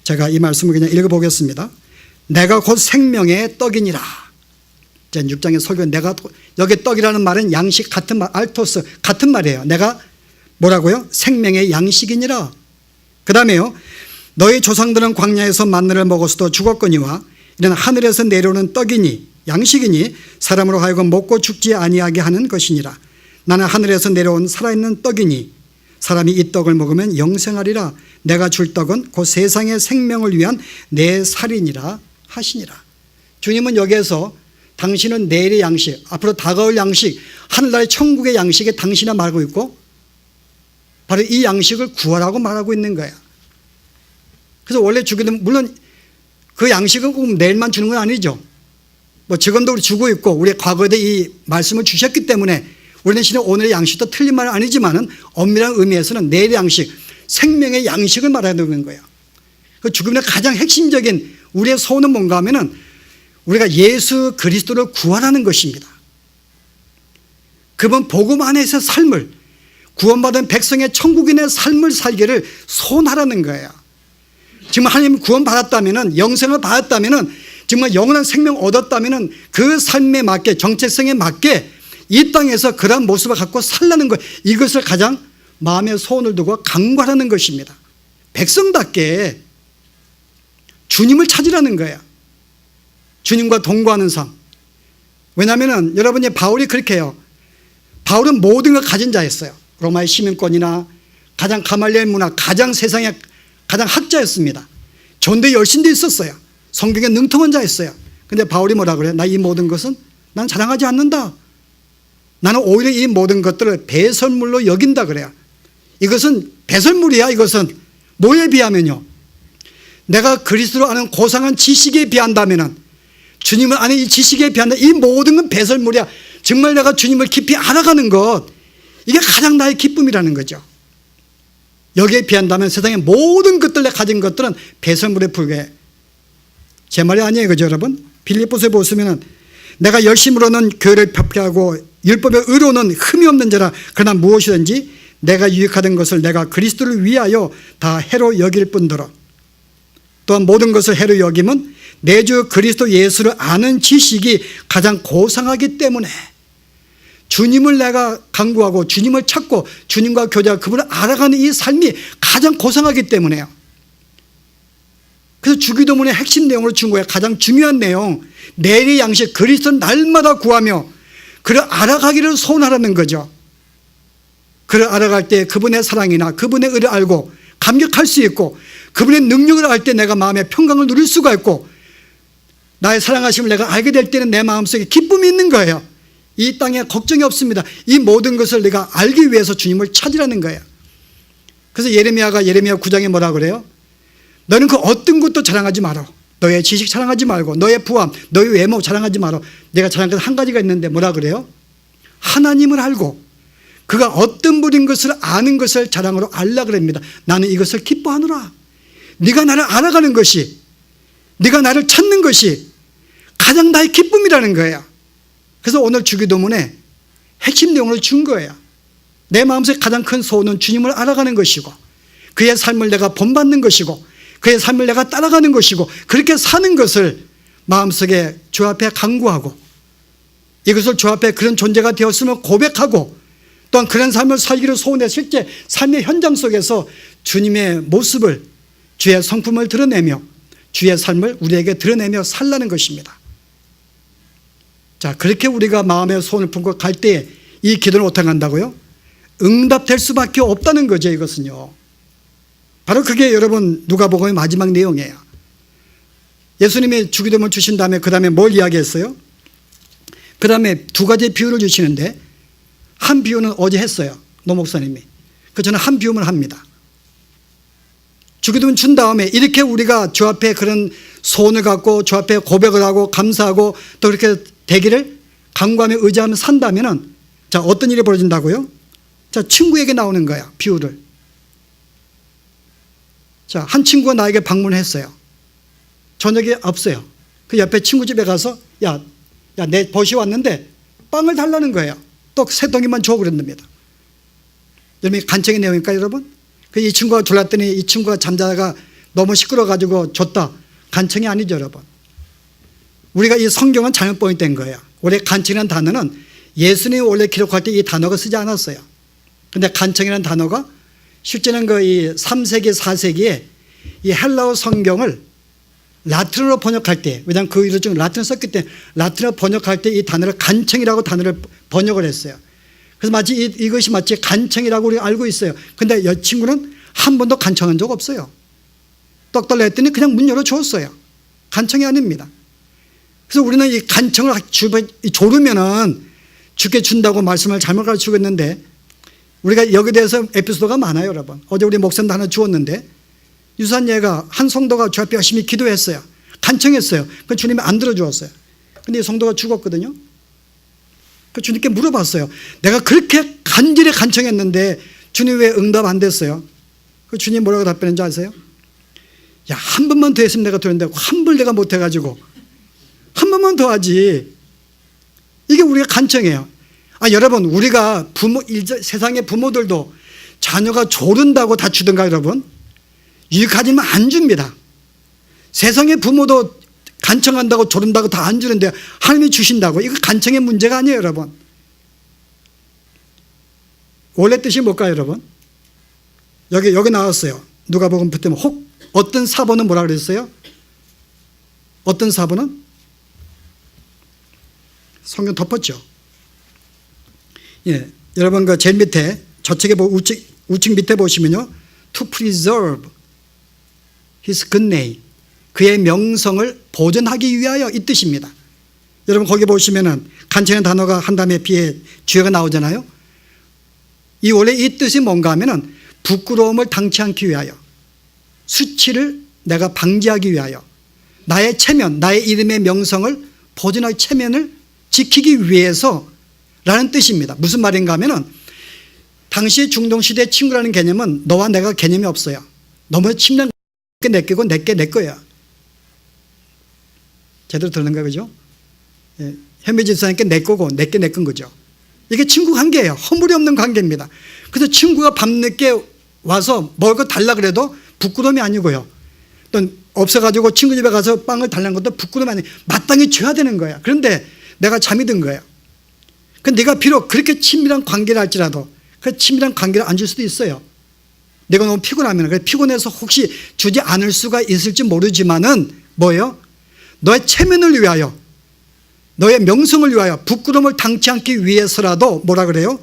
제가 이 말씀을 그냥 읽어보겠습니다. 내가 곧 생명의 떡이니라. 6장의 설교, 내가, 여기 떡이라는 말은 양식 같은 말, 알토스 같은 말이에요. 내가 뭐라고요? 생명의 양식이니라. 그 다음에요. 너희 조상들은 광야에서 만나를 먹었어도 죽었거니와 이는 하늘에서 내려오는 떡이니 양식이니 사람으로 하여금 먹고 죽지 아니하게 하는 것이니라. 나는 하늘에서 내려온 살아있는 떡이니 사람이 이 떡을 먹으면 영생하리라. 내가 줄 떡은 곧 세상의 생명을 위한 내 살이니라 하시니라. 주님은 여기에서 당신은 내일의 양식, 앞으로 다가올 양식, 하늘나라의 천국의 양식에 당신이 말하고 있고 바로 이 양식을 구하라고 말하고 있는 거야. 그래서 원래 주기는 물론 그 양식은 꼭 내일만 주는 건 아니죠. 뭐 지금도 우리 주고 있고 우리 과거에도 이 말씀을 주셨기 때문에 우리 대신에 오늘의 양식도 틀린 말은 아니지만은 엄밀한 의미에서는 내일의 양식, 생명의 양식을 말하는 거예요. 그 죽음의 가장 핵심적인 우리의 소원은 뭔가 하면은 우리가 예수 그리스도를 구원하는 것입니다. 그분 복음 안에서 삶을, 구원받은 백성의 천국인의 삶을 살기를 소원하라는 거예요. 정말 하나님 구원받았다면은, 영생을 받았다면은, 정말 영원한 생명 얻었다면은 그 삶에 맞게, 정체성에 맞게 이 땅에서 그러한 모습을 갖고 살라는 것, 이것을 가장 마음의 소원을 두고 간구하라는 것입니다. 백성답게 주님을 찾으라는 거예요. 주님과 동거하는 삶. 왜냐하면 여러분이 바울이 그렇게 해요. 바울은 모든 걸 가진 자였어요. 로마의 시민권이나 가장 가말리엘 문화, 가장 세상의 가장 학자였습니다. 전도에 열심도 있었어요. 성경에 능통한 자였어요. 근데 바울이 뭐라 그래요? 나 이 모든 것은 난 자랑하지 않는다. 나는 오히려 이 모든 것들을 배설물로 여긴다 그래요. 이것은 배설물이야. 이것은 뭐에 비하면요, 내가 그리스도를 아는 고상한 지식에 비한다면은, 주님을 아는 이 지식에 비한다, 이 모든 건 배설물이야. 정말 내가 주님을 깊이 알아가는 것, 이게 가장 나의 기쁨이라는 거죠. 여기에 비한다면 세상의 모든 것들, 내가 가진 것들은 배설물에 불과해. 제 말이 아니에요, 그죠 여러분? 빌립보서에 보시면은 내가 열심으로는 교회를 펴피하고 율법의 의로는 흠이 없는 자라. 그러나 무엇이든지 내가 유익하던 것을 내가 그리스도를 위하여 다 해로 여길 뿐더러, 또한 모든 것을 해로 여김은 내 주 그리스도 예수를 아는 지식이 가장 고상하기 때문에, 주님을 내가 강구하고 주님을 찾고 주님과 교제하고 그분을 알아가는 이 삶이 가장 고상하기 때문에요. 그래서 주기도문의 핵심 내용으로 준 거예요. 가장 중요한 내용, 내일의 양식 그리스도를 날마다 구하며 그를 알아가기를 소원하라는 거죠. 그를 알아갈 때 그분의 사랑이나 그분의 의를 알고 감격할 수 있고, 그분의 능력을 알 때 내가 마음의 평강을 누릴 수가 있고, 나의 사랑하심을 내가 알게 될 때는 내 마음속에 기쁨이 있는 거예요. 이 땅에 걱정이 없습니다. 이 모든 것을 내가 알기 위해서 주님을 찾으라는 거예요. 그래서 예레미야가 예레미야 9장에 뭐라 그래요? 너는 그 어떤 것도 자랑하지 마라. 너의 지식 자랑하지 말고, 너의 부함, 너의 외모 자랑하지 마라. 내가 자랑한 것 한 가지가 있는데 뭐라 그래요? 하나님을 알고 그가 어떤 분인 것을 아는 것을 자랑으로 알라 그럽니다. 나는 이것을 기뻐하노라. 네가 나를 알아가는 것이, 네가 나를 찾는 것이 가장 나의 기쁨이라는 거예요. 그래서 오늘 주기도문에 핵심 내용을 준 거예요. 내 마음속에 가장 큰 소원은 주님을 알아가는 것이고, 그의 삶을 내가 본받는 것이고, 그의 삶을 내가 따라가는 것이고, 그렇게 사는 것을 마음속에 주 앞에 간구하고, 이것을 주 앞에 그런 존재가 되었음을 고백하고, 또한 그런 삶을 살기를 소원해 실제 삶의 현장 속에서 주님의 모습을, 주의 성품을 드러내며 주의 삶을 우리에게 드러내며 살라는 것입니다. 자, 그렇게 우리가 마음의 소원을 품고 갈 때 이 기도는 어떻게 한다고요? 응답될 수밖에 없다는 거죠. 이것은요, 바로 그게 여러분 누가복음의 마지막 내용이에요. 예수님이 주기도문을 주신 다음에 그 다음에 뭘 이야기했어요? 그 다음에 두 가지 비유를 주시는데, 한 비유는 어제 했어요, 노 목사님이. 그 저는 한 비유만 합니다. 주기도문 준 다음에 이렇게 우리가 주 앞에 그런 소원을 갖고 주 앞에 고백을 하고 감사하고 또 그렇게 되기를 간구하며 의지하며 산다면은, 자, 어떤 일이 벌어진다고요? 자, 친구에게 나오는 거야, 비유를. 자, 한 친구가 나에게 방문했어요. 저녁에 없어요. 그 옆에 친구 집에 가서 야, 내 벗이 왔는데 빵을 달라는 거예요. 또 세 덩이만 줘 그랬답니다. 여러분, 간청의 내용이니까 여러분. 이 친구가 졸랐더니 이 친구가 잠자다가 너무 시끄러워가지고 줬다. 간청이 아니죠, 여러분. 우리가 이 성경은 잘못 번역된 거예요. 원래 간청이라는 단어는 예수님이 원래 기록할 때 이 단어가 쓰지 않았어요. 근데 간청이라는 단어가 실제는 이 3세기, 4세기에 이 헬라어 성경을 라틴어로 번역할 때, 왜냐하면 그 이로 좀 라틴어 썼기 때문에 라틴어로 번역할 때 이 단어를 간청이라고 단어를 번역을 했어요. 그래서 마치 이것이 마치 간청이라고 우리가 알고 있어요. 근데 이 친구는 한 번도 간청한 적 없어요. 떡 달라 했더니 그냥 문 열어주었어요. 간청이 아닙니다. 그래서 우리는 이 간청을 조르면은 주께 준다고 말씀을 잘못 가르치고 있는데, 우리가 여기에 대해서 에피소드가 많아요, 여러분. 어제 우리 목사님도 하나 주었는데, 유산 예가 한 성도가 주 앞에 열심히 기도했어요. 간청했어요. 그 주님이 안 들어주었어요. 근데 이 성도가 죽었거든요. 그 주님께 물어봤어요. 내가 그렇게 간절히 간청했는데 주님 왜 응답 안 됐어요? 그 주님 뭐라고 답변했는지 아세요? 야, 한 번만 더 했으면 내가 들었는데 한 번 내가 못 해가지고 한 번만 더 하지. 이게 우리가 간청해요. 여러분, 우리가 세상의 부모들도 자녀가 조른다고 다 주던가 여러분? 유익하지만 안 줍니다. 세상의 부모도 간청한다고 조른다고 다 안 주는데 하나님이 주신다고. 이거 간청의 문제가 아니에요, 여러분. 원래 뜻이 뭘까요, 여러분? 여기 나왔어요. 누가복음 붙으면 혹 어떤 사본은 뭐라 그랬어요? 어떤 사본은? 성경 덮었죠. 예, 여러분 그 제일 밑에 저쪽에 우측 밑에 보시면요, to preserve his good name, 그의 명성을 보존하기 위하여, 이 뜻입니다. 여러분 거기 보시면은 간청의 단어가 한 다음에 비에 주어가 나오잖아요. 원래 이 뜻이 뭔가 하면은 부끄러움을 당치 않기 위하여, 수치를 내가 방지하기 위하여, 나의 체면, 나의 이름의 명성을 보존하기, 체면을 지키기 위해서라는 뜻입니다. 무슨 말인가 하면은 당시 중동시대 친구라는 개념은 너와 내가 개념이 없어요. 너무 침략 내 거고 내게 내 거야. 제대로 들었는가 그죠? 예, 현미 집사님께 내 거고 내게 내 건 거죠. 이게 친구 관계예요. 허물이 없는 관계입니다. 그래서 친구가 밤늦게 와서 먹을 거 달라 그래도 부끄러움이 아니고요. 또 없어가지고 친구 집에 가서 빵을 달라는 것도 부끄러움이 아니고 마땅히 줘야 되는 거야. 그런데 내가 잠이 든 거예요. 근데 네가 비록 그렇게 친밀한 관계를 할지라도 그 친밀한 관계를 안 줄 수도 있어요. 내가 너무 피곤하면, 피곤해서 혹시 주지 않을 수가 있을지 모르지만은 뭐예요? 너의 체면을 위하여, 너의 명성을 위하여, 부끄러움을 당치 않기 위해서라도 뭐라 그래요?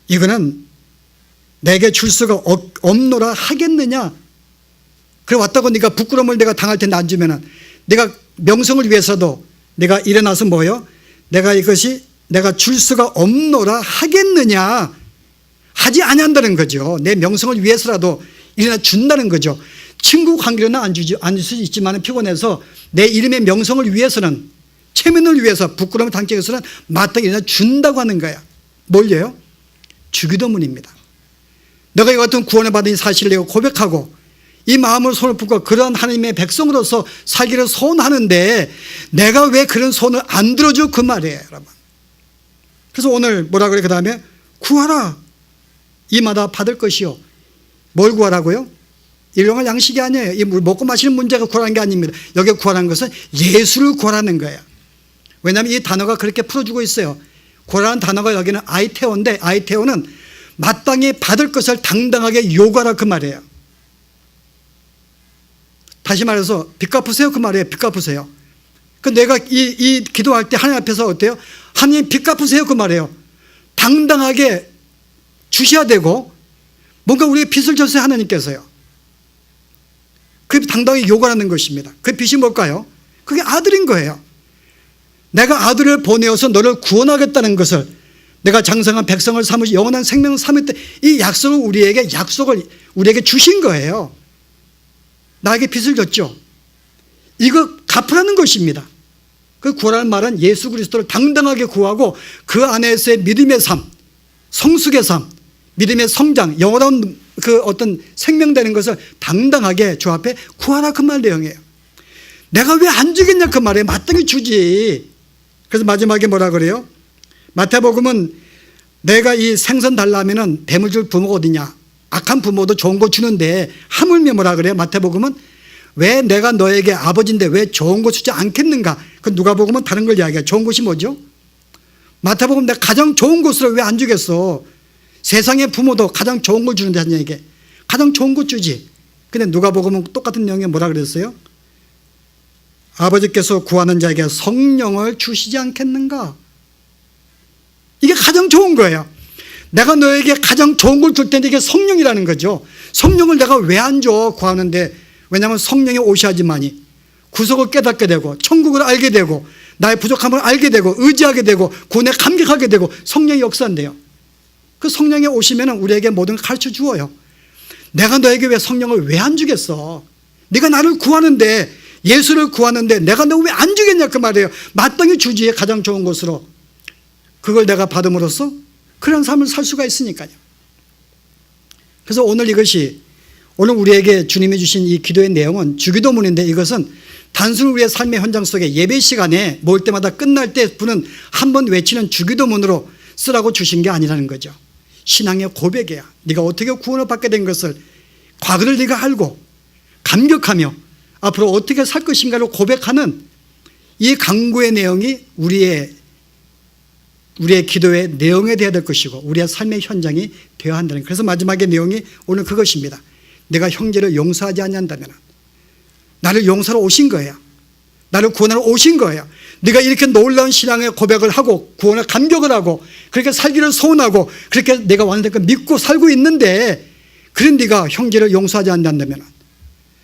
이거는 내게 줄 수가 없노라 하겠느냐? 그래 왔다고 네가 부끄러움을 내가 당할 텐데 안 주면은 내가 명성을 위해서도 내가 일어나서 뭐예요? 내가 이것이 내가 줄 수가 없노라 하겠느냐? 하지 아니한다는 거죠. 내 명성을 위해서라도 일어나 준다는 거죠. 친구 관계로는 안 줄 수 있지만 피곤해서 내 이름의 명성을 위해서는, 체면을 위해서, 부끄러움을 당치 위해서는 마땅히 일어나 준다고 하는 거야. 뭘요? 주기도문입니다. 너가 이 같은 구원을 받은 이 사실을 내가 고백하고 이 마음을 손을 붓고 그런 하나님의 백성으로서 살기를 소원하는데 내가 왜 그런 소원을 안 들어줘? 그 말이에요, 여러분. 그래서 오늘 뭐라 그래? 그 다음에 구하라. 이마다 받을 것이요. 뭘 구하라고요? 일용할 양식이 아니에요. 이 먹고 마시는 문제가 구하라는 게 아닙니다. 여기 구하라는 것은 예수를 구하라는 거예요. 왜냐하면 이 단어가 그렇게 풀어주고 있어요. 구하라는 단어가 여기는 아이테오인데, 아이테오는 마땅히 받을 것을 당당하게 요구하라 그 말이에요. 다시 말해서 빚 갚으세요 그 말이에요. 빚 갚으세요. 그 내가 이 기도할 때 하나님 앞에서 어때요? 하나님 빚 갚으세요 그 말이에요. 당당하게 주셔야 되고, 뭔가 우리의 빚을 졌어요 하나님께서요. 그 당당히 요구하는 것입니다. 그 빚이 뭘까요? 그게 아들인 거예요. 내가 아들을 보내어서 너를 구원하겠다는 것을, 내가 장성한 백성을 삼으시 영원한 생명을 삼을 때 이 약속을 우리에게 주신 거예요. 나에게 빚을 졌죠. 이거 갚으라는 것입니다. 그 구하라는 말은 예수 그리스도를 당당하게 구하고 그 안에서의 믿음의 삶, 성숙의 삶, 믿음의 성장, 영원한 그 어떤 생명되는 것을 당당하게 주 앞에 구하라 그 말 내용이에요. 내가 왜 안 주겠냐 그 말이에요. 마땅히 주지. 그래서 마지막에 뭐라 그래요? 마태복음은 내가 이 생선 달라면은 뱀을 줄 부모가 어디냐? 악한 부모도 좋은 거 주는데 하물며 뭐라 그래요? 마태복음은 왜 내가 너에게 아버지인데 왜 좋은 거 주지 않겠는가? 그 누가복음은 다른 걸 이야기해요. 좋은 것이 뭐죠? 마태복음 내가 가장 좋은 것으로 왜 안 주겠어? 세상의 부모도 가장 좋은 걸 주는데 하나님에게 가장 좋은 것 주지. 근데 누가복음은 똑같은 내용에 뭐라 그랬어요? 아버지께서 구하는 자에게 성령을 주시지 않겠는가? 이게 가장 좋은 거예요. 내가 너에게 가장 좋은 걸 줄 텐데 이게 성령이라는 거죠. 성령을 내가 왜 안 줘? 구하는데. 왜냐하면 성령이 오셔야지만이 구속을 깨닫게 되고 천국을 알게 되고 나의 부족함을 알게 되고 의지하게 되고 구원에 감격하게 되고 성령이 역사한대요. 그 성령이 오시면 우리에게 모든 걸 가르쳐 주어요. 내가 너에게 왜 성령을 왜 안 주겠어? 네가 나를 구하는데, 예수를 구하는데 내가 너 왜 안 주겠냐 그 말이에요. 마땅히 주지에 가장 좋은 것으로 그걸 내가 받음으로써 그런 삶을 살 수가 있으니까요. 그래서 오늘 이것이, 오늘 우리에게 주님이 주신 이 기도의 내용은 주기도문인데, 이것은 단순히 우리의 삶의 현장 속에 예배 시간에 모일 때마다 끝날 때 부는 한 번 외치는 주기도문으로 쓰라고 주신 게 아니라는 거죠. 신앙의 고백이야. 네가 어떻게 구원을 받게 된 것을, 과거를 네가 알고 감격하며 앞으로 어떻게 살 것인가를 고백하는 이 간구의 내용이 우리의 기도의 내용이 되어야 될 것이고 우리의 삶의 현장이 되어야 한다는. 그래서 마지막의 내용이 오늘 그것입니다. 내가 형제를 용서하지 않는다면 나를 용서하러 오신 거예요. 나를 구원하러 오신 거예요. 네가 이렇게 놀라운 신앙의 고백을 하고 구원을 감격을 하고 그렇게 살기를 소원하고 그렇게 내가 완전히 믿고 살고 있는데, 그런 네가 형제를 용서하지 않는다면,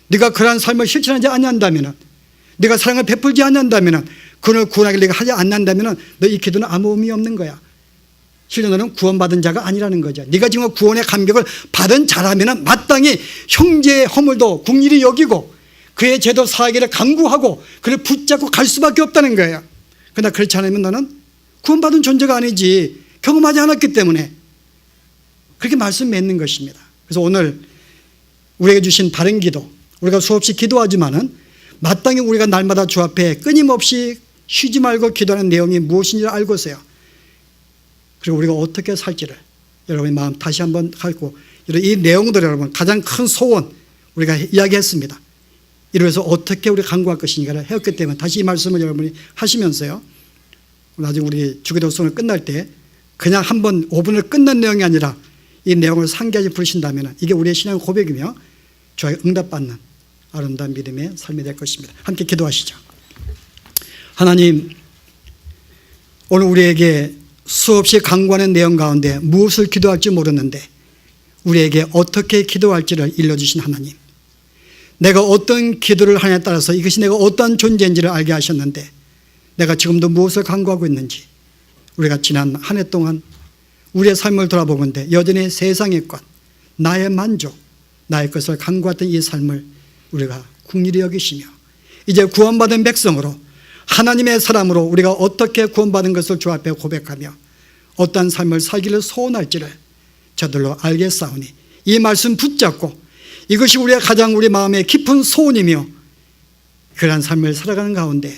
네가 그러한 삶을 실천하지 않는다면, 네가 사랑을 베풀지 않는다면 그를 구원하기를 네가 하지 않는다면 너 이 기도는 아무 의미 없는 거야. 실제 너는 구원받은 자가 아니라는 거죠. 네가 지금 구원의 감격을 받은 자라면 마땅히 형제의 허물도 긍휼히 여기고 그의 죄도 사하기를 간구하고 그를 붙잡고 갈 수밖에 없다는 거예요. 그러나 그렇지 않으면 너는 구원받은 존재가 아니지. 경험하지 않았기 때문에 그렇게 말씀 맺는 것입니다. 그래서 오늘 우리에게 주신 바른 기도, 우리가 수없이 기도하지만은 마땅히 우리가 날마다 주 앞에 끊임없이 쉬지 말고 기도하는 내용이 무엇인지를 알고서요. 그리고 우리가 어떻게 살지를 여러분의 마음 다시 한번 갖고 이 내용들 여러분 가장 큰 소원 우리가 이야기했습니다. 이래서 어떻게 우리가 간구할 것인가를 해왔기 때문에 다시 이 말씀을 여러분이 하시면서요. 나중에 우리 주기도성을 끝날 때 그냥 한번 5분을 끝낸 내용이 아니라 이 내용을 상기하지 부르신다면 이게 우리의 신앙 고백이며 저에게 응답받는 아름다운 믿음의 삶이 될 것입니다. 함께 기도하시죠. 하나님, 오늘 우리에게 수없이 강구하는 내용 가운데 무엇을 기도할지 모르는데 우리에게 어떻게 기도할지를 일러주신 하나님, 내가 어떤 기도를 하냐에 따라서 이것이 내가 어떤 존재인지를 알게 하셨는데 내가 지금도 무엇을 간구하고 있는지 우리가 지난 한 해 동안 우리의 삶을 돌아보건대 여전히 세상의 것, 나의 만족, 나의 것을 간구했던 이 삶을 우리가 긍휼히 여기시며 이제 구원받은 백성으로 하나님의 사람으로 우리가 어떻게 구원받은 것을 주 앞에 고백하며 어떠한 삶을 살기를 소원할지를 저들로 알겠사오니 이 말씀 붙잡고 이것이 우리의 가장 우리 마음의 깊은 소원이며 그러한 삶을 살아가는 가운데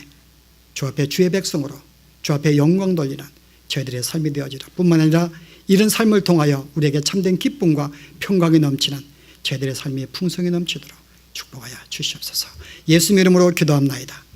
주 앞에 주의 백성으로 주 앞에 영광 돌리는 저희들의 삶이 되어지라. 뿐만 아니라 이런 삶을 통하여 우리에게 참된 기쁨과 평강이 넘치는 저희들의 삶이 풍성히 넘치도록 축복하여 주시옵소서. 예수 이름으로 기도합나이다.